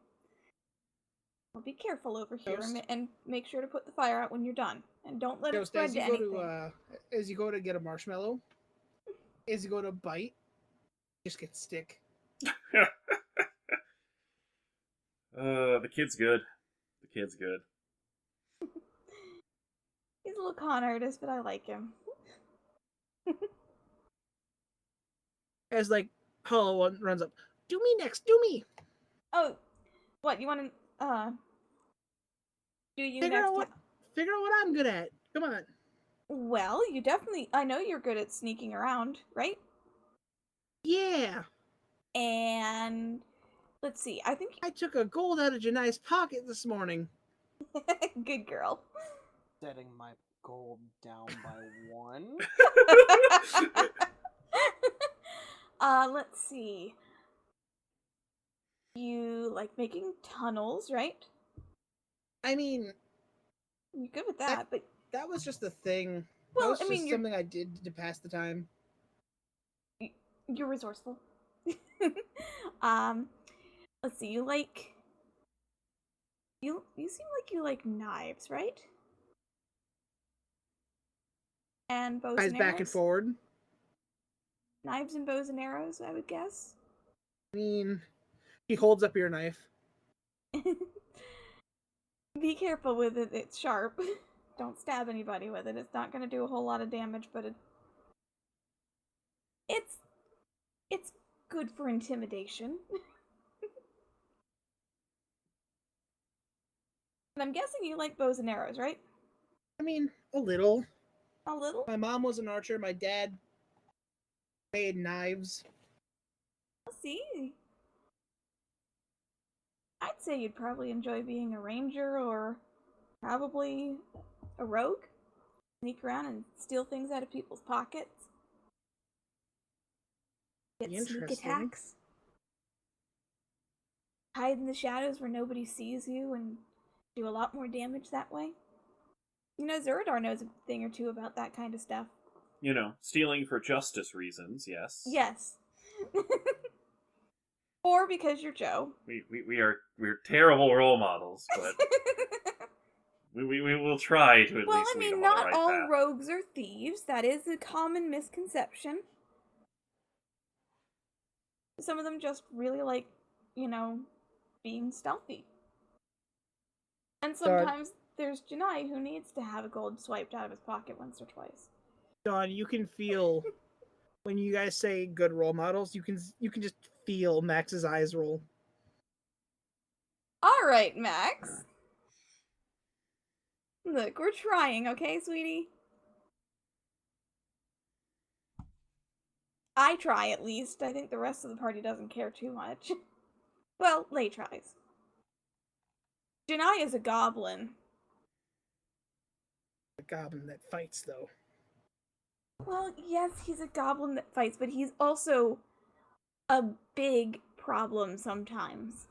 Well, be careful over here Ghost. and make sure to put the fire out when you're done. And don't let it Ghost, spread as to you go anything. as you go to get a marshmallow, as you go to bite, just get stick. The kid's good. The kid's good. He's a little con artist, but I like him. As like Hollow one runs up, do me next, do me. Oh, what, you want to, do you Figure next out what I'm good at. Come on. Well, I know you're good at sneaking around, right? Yeah. And, let's see, I think, I took a gold out of Janai's pocket this morning. good girl. Setting my gold down by 1. Let's see. You like making tunnels, right? I mean, You're good with that, but that was just a thing. Well, that was I mean, just you're- something I did to pass the time. you're resourceful. Let's see. You seem like you like knives, right? And bows Eyes and back and arrows? forward. Knives and bows and arrows, I would guess. I mean, he holds up your knife. Be careful with it, it's sharp. Don't stab anybody with it. It's not gonna do a whole lot of damage, but it's good for intimidation. And I'm guessing you like bows and arrows, right? I mean, a little. A little? My mom was an archer. My dad made knives. I'll see. I'd say you'd probably enjoy being a ranger or probably a rogue. Sneak around and steal things out of people's pockets. Get sneak Interesting. attacks. Hide in the shadows where nobody sees you and do a lot more damage that way. You know, Zeradar knows a thing or two about that kind of stuff. You know, stealing for justice reasons, yes. Yes. Or because you're Joe. We're terrible role models, but we will try to at Well, least I lead mean, them on not the right all path. rogues are thieves. That is a common misconception. Some of them just really like, you know, being stealthy. And sometimes there's Janai who needs to have a gold swiped out of his pocket once or twice. Dawn, you can feel when you guys say good role models. You can just feel Max's eyes roll. All right, Max. Look, we're trying, okay, sweetie? I try, at least. I think the rest of the party doesn't care too much. Well, Lay tries. Janai is a goblin. The goblin that fights, though. Well, yes, he's a goblin that fights, but he's also a big problem sometimes.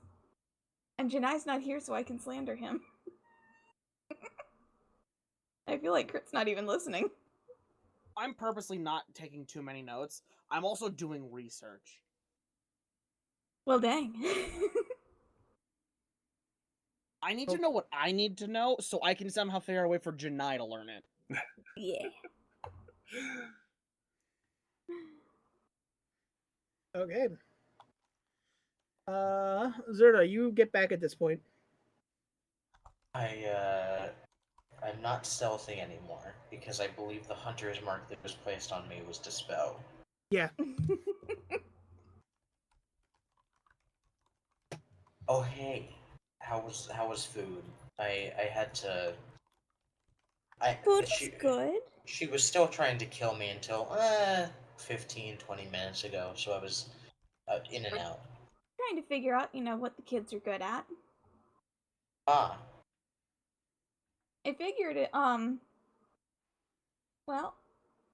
And Janai's not here, so I can slander him. I feel like Crit's not even listening. I'm purposely not taking too many notes. I'm also doing research. Well, dang. I need to know what I need to know so I can somehow figure out a way for Janai to learn it. Yeah. Okay. Zerda, you get back at this point. I'm not stealthy anymore because I believe the hunter's mark that was placed on me was dispel. Yeah. Oh hey, how was food? I had to. Food was good. She was still trying to kill me until 15, 20 minutes ago, so I was in and out. Trying to figure out, you know, what the kids are good at. Ah, I figured it, well,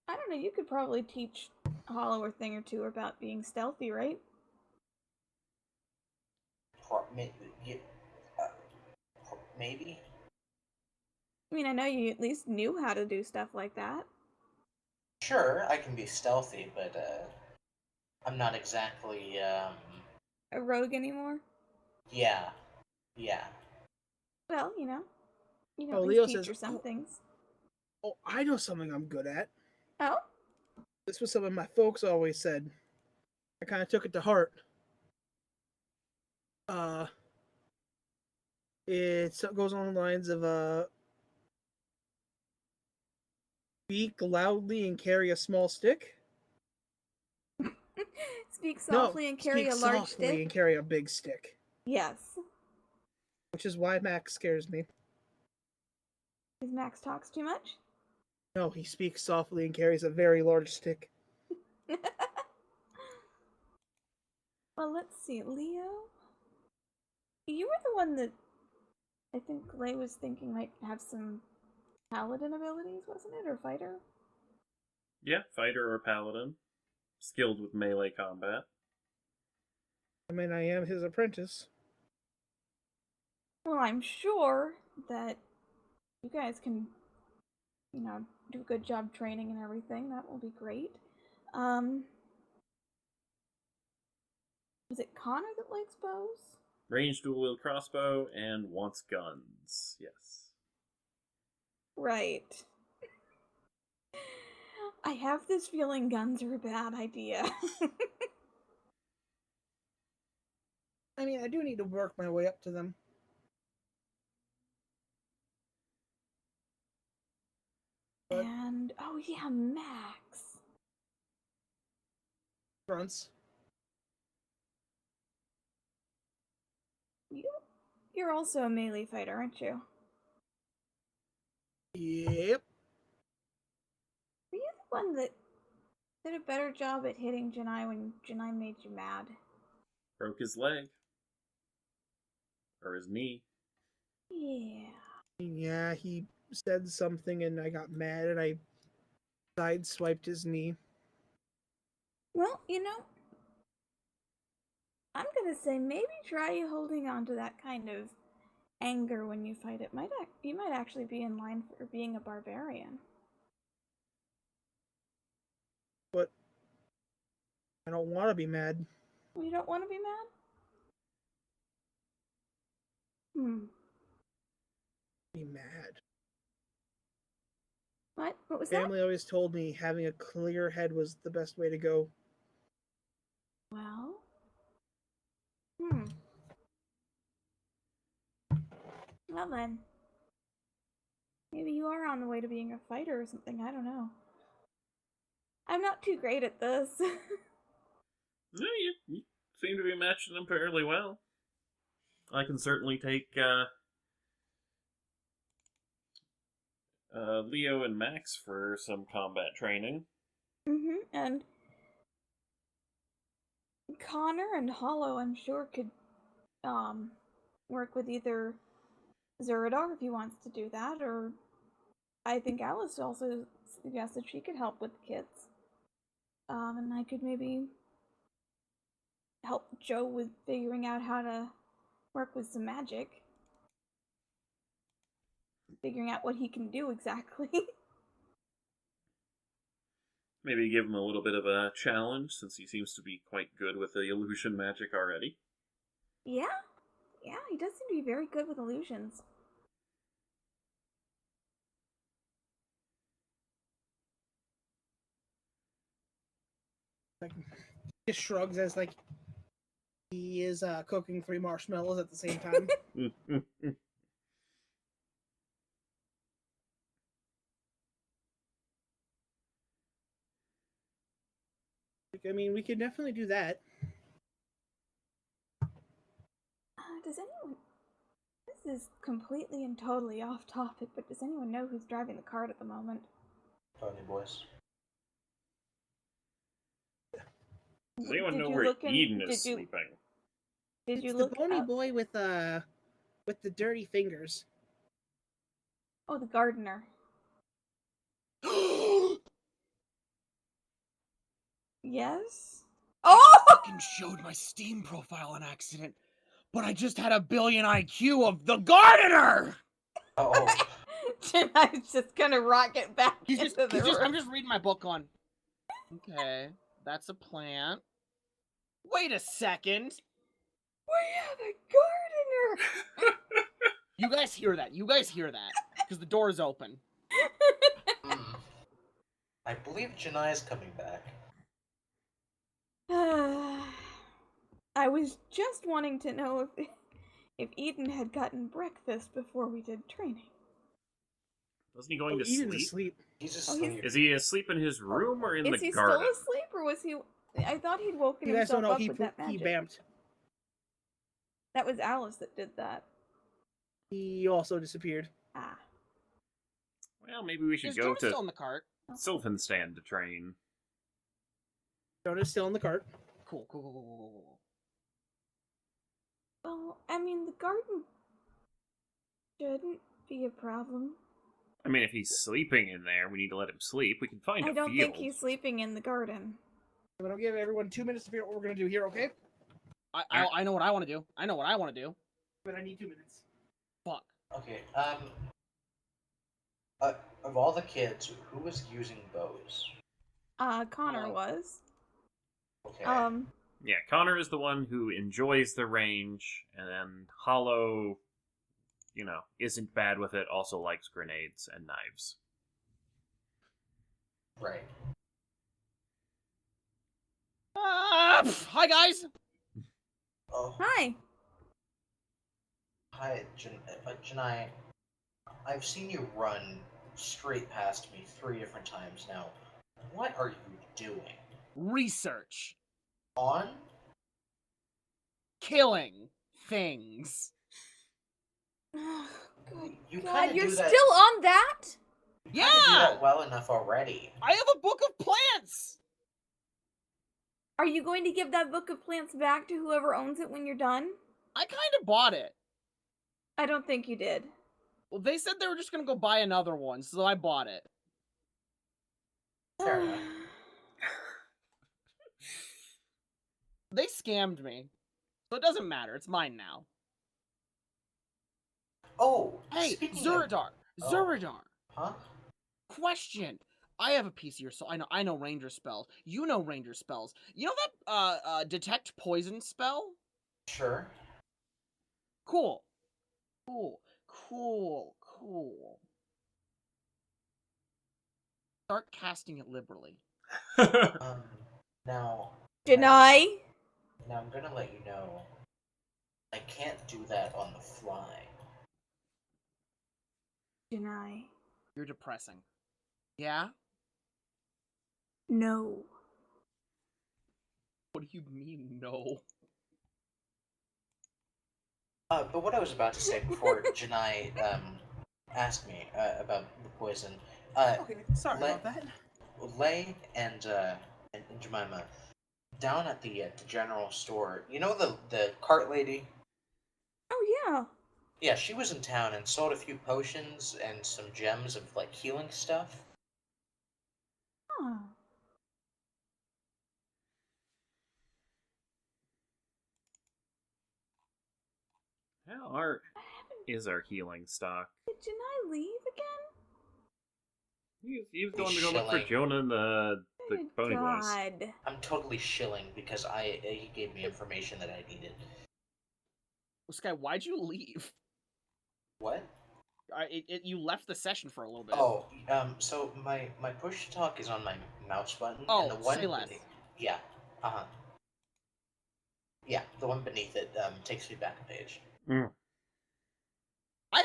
I don't know, you could probably teach Hollow a thing or two about being stealthy, right? maybe. I mean, I know you at least knew how to do stuff like that. Sure, I can be stealthy, but I'm not exactly A rogue anymore? yeah. Well, you know at Oh, least Leo teach says, her some things. Oh, I know something I'm good at. Oh? This was something my folks always said. I kind of took it to heart. It goes on the lines of speak loudly and carry a small stick. Speak softly and carry a large softly stick? and carry a big stick. Yes. Which is why Max scares me. Because Max talks too much? No, he speaks softly and carries a very large stick. Well, let's see, Leo? You were the one that I think Lay was thinking might have some paladin abilities, wasn't it? Or fighter? Yeah, fighter or paladin. Skilled with melee combat. I mean, I am his apprentice. Well, I'm sure that you guys can, do a good job training and everything. That will be great. Was it Connor that likes bows? Ranged dual-wield crossbow and wants guns. Yes. Right. I have this feeling guns are a bad idea. I mean, I do need to work my way up to them. But And, oh yeah, Max. fronts. You're also a melee fighter, aren't you? Yep. Were you the one that did a better job at hitting Janai when Janai made you mad? Broke his leg. Or his knee. Yeah. Yeah, he said something and I got mad and I sideswiped his knee. Well, I'm gonna say maybe try holding on to that kind of anger when you fight. You might actually be in line for being a barbarian. But I don't want to be mad. You don't want to be mad? Be mad. What was that? Family always told me having a clear head was the best way to go. Well, well then. Maybe you are on the way to being a fighter or something, I don't know. I'm not too great at this. No, you seem to be matching them fairly well. I can certainly take Leo and Max for some combat training. And Connor and Hollow, I'm sure, could work with either Zeradar if he wants to do that, or I think Alice also suggested she could help with the kids. And I could maybe help Joe with figuring out how to work with some magic. Figuring out what he can do exactly. Maybe give him a little bit of a challenge, since he seems to be quite good with the illusion magic already. Yeah, he does seem to be very good with illusions. Like, he just shrugs as like he is cooking 3 marshmallows at the same time. I mean, we could definitely do that. Does anyone... This is completely and totally off topic, but does anyone know who's driving the cart at the moment? Pony boys. Does anyone Did know you where look in- Eden did is you- sleeping? Did you It's look the bony up... boy with the dirty fingers. Oh, the gardener. Yes? Oh! Fucking showed my Steam profile on accident, but I just had a billion IQ of the gardener! Oh, Tonight's just gonna rocket back I'm room. just reading my book on. Okay, that's a plant. Wait a second. We have a gardener! You guys hear that? Because the door is open. I believe Janai is coming back. I was just wanting to know if Eden had gotten breakfast before we did training. Wasn't he going to Eden's sleep? asleep. He's asleep. Is he asleep in his room or in Is the he garden? still asleep, or was he... I thought he'd woken You guys himself don't know up with that he magic. bamped. That was Alice that did that. He also disappeared. Ah. Well, maybe we should Is go Jonah to still in the cart? Sylphenstand to train. Jonah's still in the cart. Cool. Well, I mean, the garden shouldn't be a problem. I mean, if he's sleeping in there, we need to let him sleep. We can find a I don't field. think he's sleeping in the garden. I'm gonna give everyone 2 minutes to figure out what we're gonna do here, okay? I know what I want to do. But I need 2 minutes. Fuck. Okay, of all the kids, who was using bows? Connor Oh. was. Okay. Yeah, Connor is the one who enjoys the range, and then Hollow, isn't bad with it, also likes grenades and knives. Right. Hi guys. Oh, Hi! hi, Janai. I've seen you run straight past me 3 different times now. What are you doing? Research. On? Killing things. Oh, good You God, kinda you're do that- still on that? You kinda do Yeah. that well enough already. I have a book of plants. Are you going to give that book of plants back to whoever owns it when you're done? I kind of bought it. I don't think you did. Well, they said they were just gonna go buy another one, so I bought it. Fair enough. They scammed me. So it doesn't matter, it's mine now. Oh, Hey, speaking Zuradar! Oh. Zuradar! Huh? Question. I have a PC, so I know ranger spells. You know ranger spells. You know that detect poison spell? Sure. Cool. Cool. Start casting it liberally. Now. Deny? Now I'm gonna let you know. I can't do that on the fly. Deny. You're depressing. Yeah? No. What do you mean, no? But what I was about to say before Janai asked me about the poison, Okay, sorry about that. Lay and Jemima down at the general store. You know the cart lady? Oh, yeah. Yeah, she was in town and sold a few potions and some gems of like healing stuff. Huh. How is our healing stock? Did Janai leave again? He's going to go look for Shilling. Jonah and the Good Pony Boys. God. I'm totally shilling because he gave me information that I needed. Well, Sky, why'd you leave? What? You left the session for a little bit. Oh, so my push to talk is on my mouse button, Oh, and the one say less. beneath, yeah, yeah, the one beneath it takes me back a page. I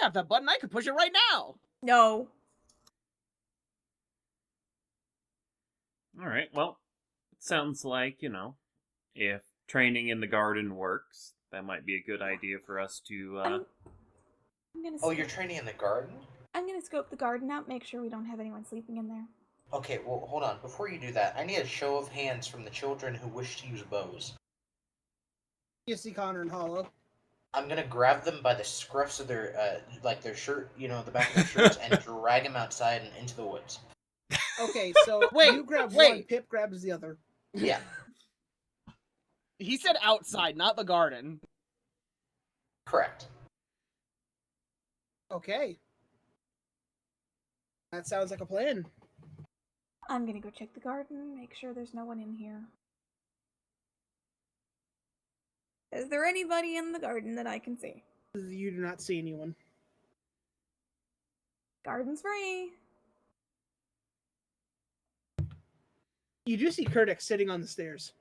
have that button. I can push it right now. No. All right. Well, it sounds like, if training in the garden works, that might be a good idea for us to. I'm gonna. Oh, you're training in the garden? I'm gonna scope the garden out, make sure we don't have anyone sleeping in there. Okay, well, hold on. Before you do that, I need a show of hands from the children who wish to use bows. You see Connor and Hollow. I'm gonna grab them by the scruffs of their, like their shirt, the back of their shirts, and drag them outside and into the woods. Okay, so Wait, you grab one, wait. Pip grabs the other. Yeah. He said outside, not the garden. Correct. Okay. That sounds like a plan. I'm gonna go check the garden, make sure there's no one in here. Is there anybody in the garden that I can see? You do not see anyone. Garden's free. You do see Kurdik sitting on the stairs.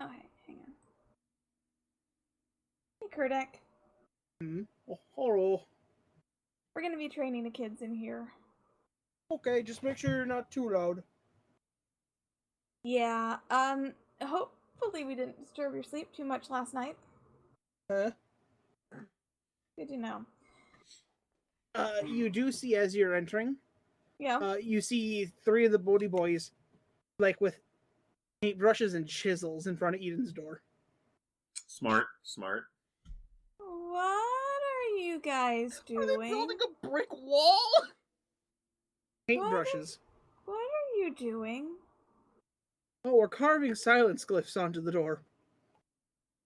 Okay, hang on. Hey, Kurdek. Oh, hello. We're gonna be training the kids in here. Okay, just make sure you're not too loud. Yeah, hopefully we didn't disturb your sleep too much last night. Huh? Good to know. You do see as you're entering, Yeah. you see 3 of the Bodhi boys, like with paintbrushes and chisels in front of Eden's door. Smart. What are you guys doing? Are they building a brick wall? Paintbrushes. What are you doing? Oh, we're carving silence glyphs onto the door.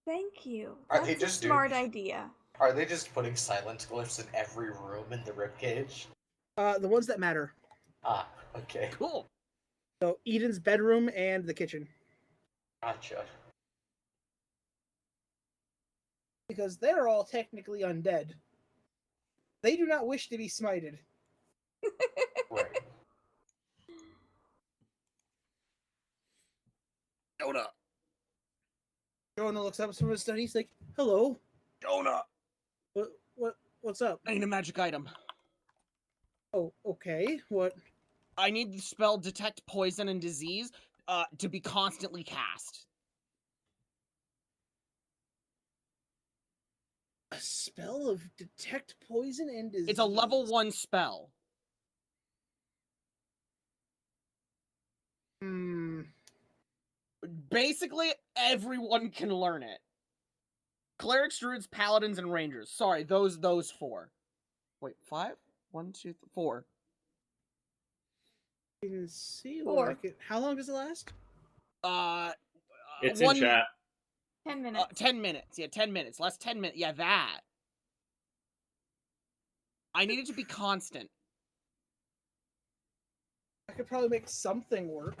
Thank you. Are That's they a just smart idea. Are they just putting silence glyphs in every room in the ribcage? The ones that matter. Ah, okay. Cool. So Eden's bedroom and the kitchen. Gotcha. Because they're all technically undead. They do not wish to be smited. Right. Jonah. Jonah looks up from his study. He's like, "Hello. Jonah. What's up?" I need a magic item. Oh, okay. What? I need the spell detect poison and disease to be constantly cast. A spell of detect poison and disease. It's a level 1 spell. Basically, everyone can learn it. Clerics, druids, paladins, and rangers. Sorry, those 4. Wait, 5? 1, 2, 4. You can see Four. like it. How long does it last? It's in chat. 10 minutes. 10 minutes. Yeah, 10 minutes. Last 10 minutes. Yeah, that. I need it to be constant. I could probably make something work.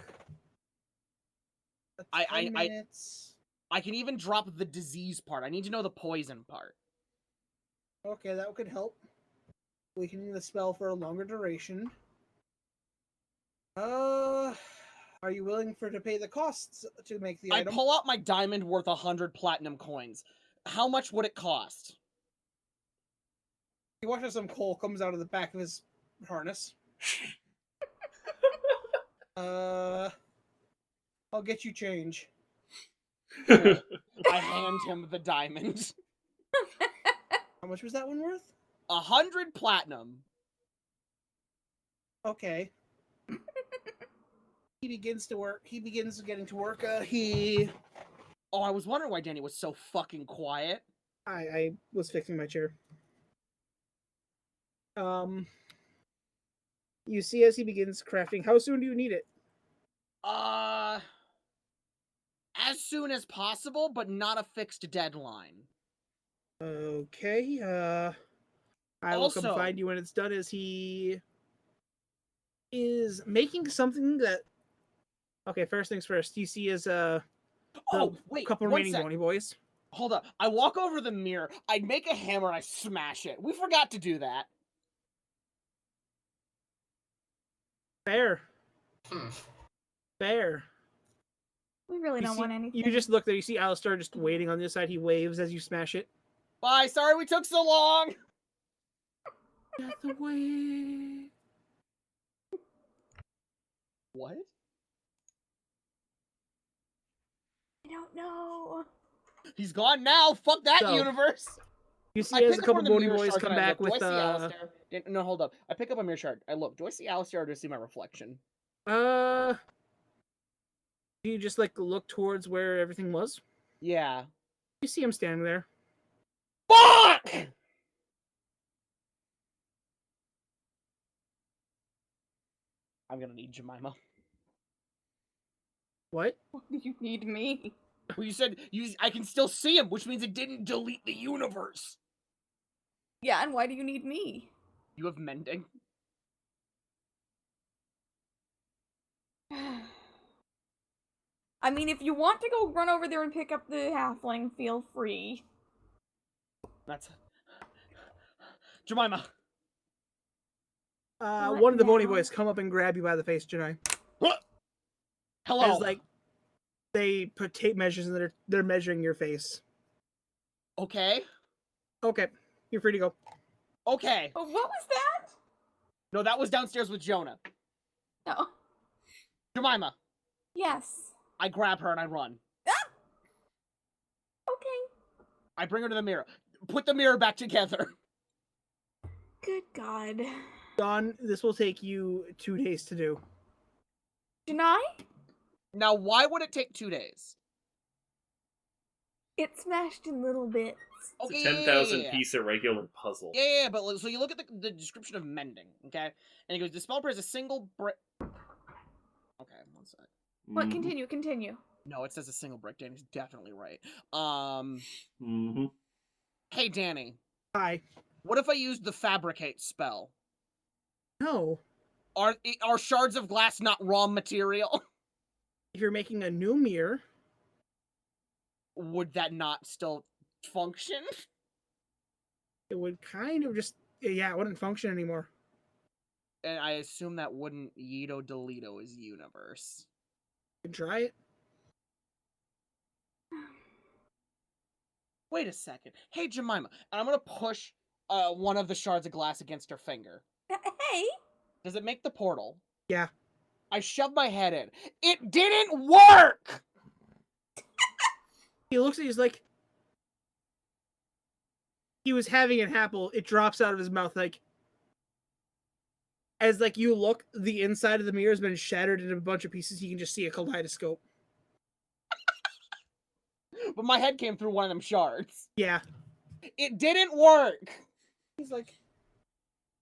10 minutes. I can even drop the disease part. I need to know the poison part. Okay, that could help. Weakening the spell for a longer duration. Are you willing to pay the costs to make the item? I pull out my diamond worth 100 platinum coins. How much would it cost? You watch as some coal comes out of the back of his harness. I'll get you change. I hand him the diamond. How much was that one worth? 100 platinum. Okay. He begins to work. He begins getting to work. Oh, I was wondering why Danny was so fucking quiet. I was fixing my chair. You see as he begins crafting. How soon do you need it? As soon as possible, but not a fixed deadline. Okay, I will come Also- find you when it's done. As he is making something that. Okay, first things first. You see as Oh, wait, couple one remaining sec. Boney boys. Hold up. I walk over to the mirror, I make a hammer, and I smash it. We forgot to do that. Fair, Hmm. fair. We really You don't see- want anything. You just look there. You see Alistair just waiting on this side. He waves as you smash it. Bye, sorry we took so long! Death away. What? I don't know. He's gone now! Fuck that So, universe! You see I as pick a up couple one of the Boney mirror boys shards come and I back look. with Do I see Alistair? No, hold up. I pick up a mirror shard. I look. Do I see Alistair or do I see my reflection? Do you just like look towards where everything was? Yeah. You see him standing there. Fuck! I'm gonna need Jemima. What? Why do you need me? Well, you said I can still see him, which means it didn't delete the universe. Yeah, and why do you need me? You have mending. I mean, if you want to go run over there and pick up the halfling, feel free. That's Jemima. What One of the Boney now? boys come up and grab you by the face, Janai. Hello. As like they put tape measures and they're measuring your face. Okay. Okay, you're free to go. Okay. Oh, what was that? No, that was downstairs with Jonah. No. Jemima. Yes. I grab her and I run. Okay. I bring her to the mirror. Put the mirror back together. Good God. Don, this will take you 2 days to do. Janai? Now, why would it take 2 days? It's smashed in little bits. Okay, It's a 10,000 piece irregular puzzle. Yeah, but so you look at the description of mending, okay? And it goes, the spell is a single brick. Okay, one sec. What? Mhm. Continue. No, it says a single brick. Danny's definitely right. Mhm. Hey, Danny. Hi. What if I used the fabricate spell? No. Are shards of glass not raw material? If you're making a new mirror, Would that not still function? it would kind of just it wouldn't function anymore. And I assume that wouldn't Yeedo Delito his universe. You can try it. Wait a second. Hey, Jemima. And I'm gonna push one of the shards of glass against her finger. Hey! Does it make the portal? Yeah. I shoved my head in. It didn't work! He looks at you, he's like he was having an apple, it drops out of his mouth like as like you look, the inside of the mirror has been shattered into a bunch of pieces. You can just see a kaleidoscope. but my head came through one of them shards. Yeah. It didn't work. He's like,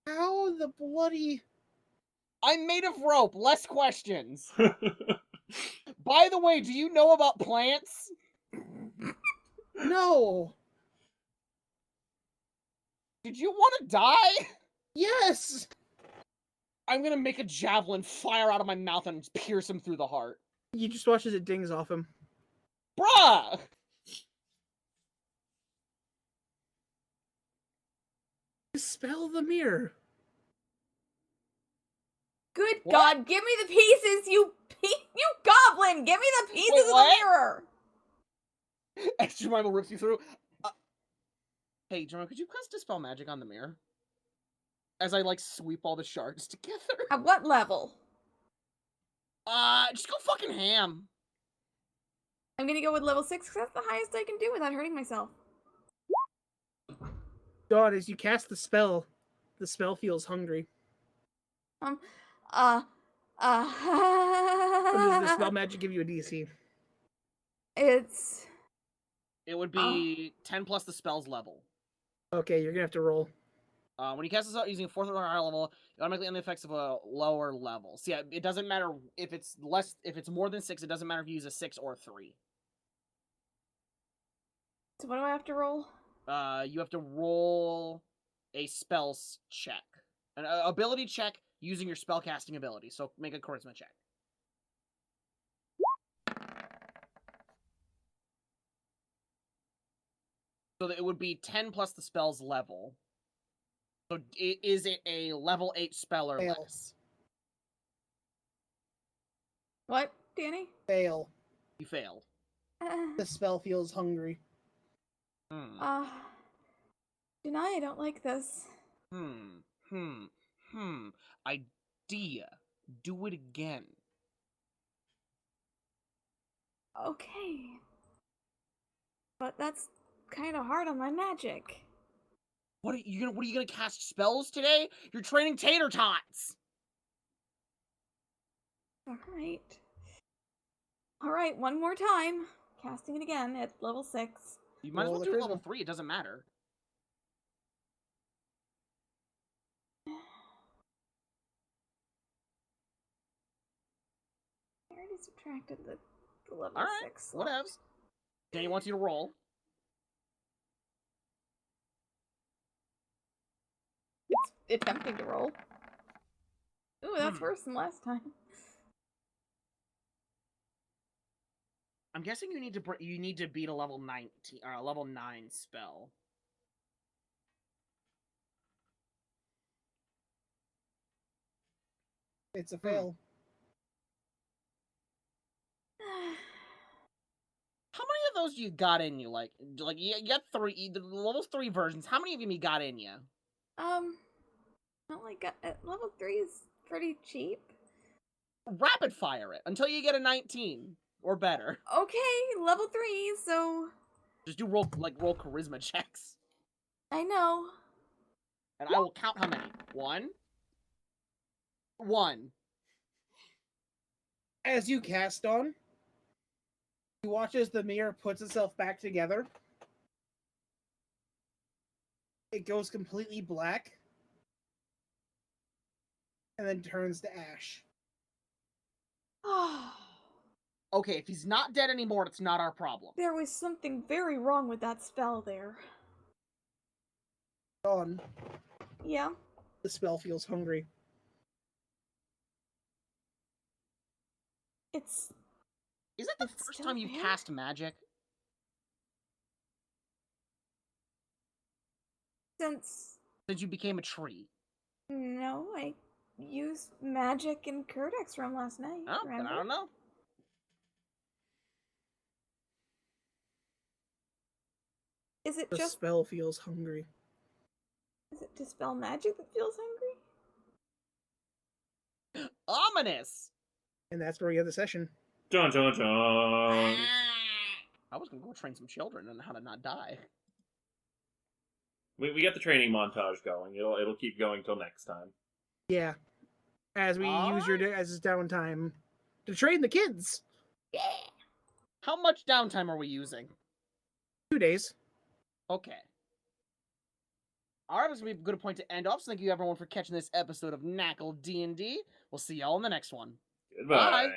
how the bloody... I'm made of rope. Less questions. By the way, do you know about plants? No. Did you want to die? Yes. I'm gonna make a javelin fire out of my mouth and pierce him through the heart. You just watch as it dings off him. Bruh! Dispel the mirror. Good What? God, give me the pieces, you goblin! Give me the pieces Wait, of the what? mirror! Extra Jemima rips you through. Hey, Jemima, could you cast Dispel Magic on the mirror? As I, like, sweep all the shards together. At what level? Just go fucking ham. I'm gonna go with level 6 because that's the highest I can do without hurting myself. Dawn, as you cast the spell feels hungry. What does the spell magic give you a DC? It's... It would be 10 plus the spell's level. Okay, you're gonna have to roll. When you cast this out using a 4th or higher level, it automatically end the effects of a lower level. So yeah, it doesn't matter if it's more than 6, it doesn't matter if you use a 6 or a 3. So what do I have to roll? You have to roll a spells check. An ability check using your spellcasting ability. So make a charisma check. So that it would be 10 plus the spell's level. So is it a level 8 spell or Fail. less? What, Danny? Fail. You failed. The spell feels hungry. Deny, I don't like this. Idea. Do it again. Okay. But that's kind of hard on my magic. What are you gonna cast spells today? You're training tater tots. Alright. Alright, one more time. Casting it again at level 6. You might as Roll well the do level charisma. 3, it doesn't matter. I already subtracted the level Alright, 6 slot. whatevs. Danny wants you to roll. It's attempting to roll. Ooh, that's worse than last time. I'm guessing you need to beat a level 19 or a level 9 spell. It's a fail. How many of those you got in you? Like you got 3, the level 3 versions. How many of them you got in you? Not like level 3 is pretty cheap. Rapid fire it until you get a 19 or better. Okay, level 3, so Just do roll charisma checks, I know. and I will count how many. 1. As you cast on, you watch as the mirror puts itself back together. It goes completely black. And then turns to ash. Okay, if he's not dead anymore, it's not our problem. There was something very wrong with that spell there. Dawn, Yeah? the spell feels hungry. Is Is it the It's first still time you've there? cast magic? Since... Since you became a tree? No, I used magic in Codex Room last night. Oh, then remember? I don't know. Is it The just... spell feels hungry. Is it Dispel Magic that feels hungry? Ominous! And that's where we have the session. Dun dun dun. I was gonna go train some children on how to not die. We got the training montage going. It'll keep going till next time. Yeah. As we use your as downtime to train the kids. How much downtime are we using? 2 days. Okay. Alright, that's gonna be a good point to end off. So thank you everyone for catching this episode of NaCl D&D. We'll see y'all in the next one. Goodbye. Bye.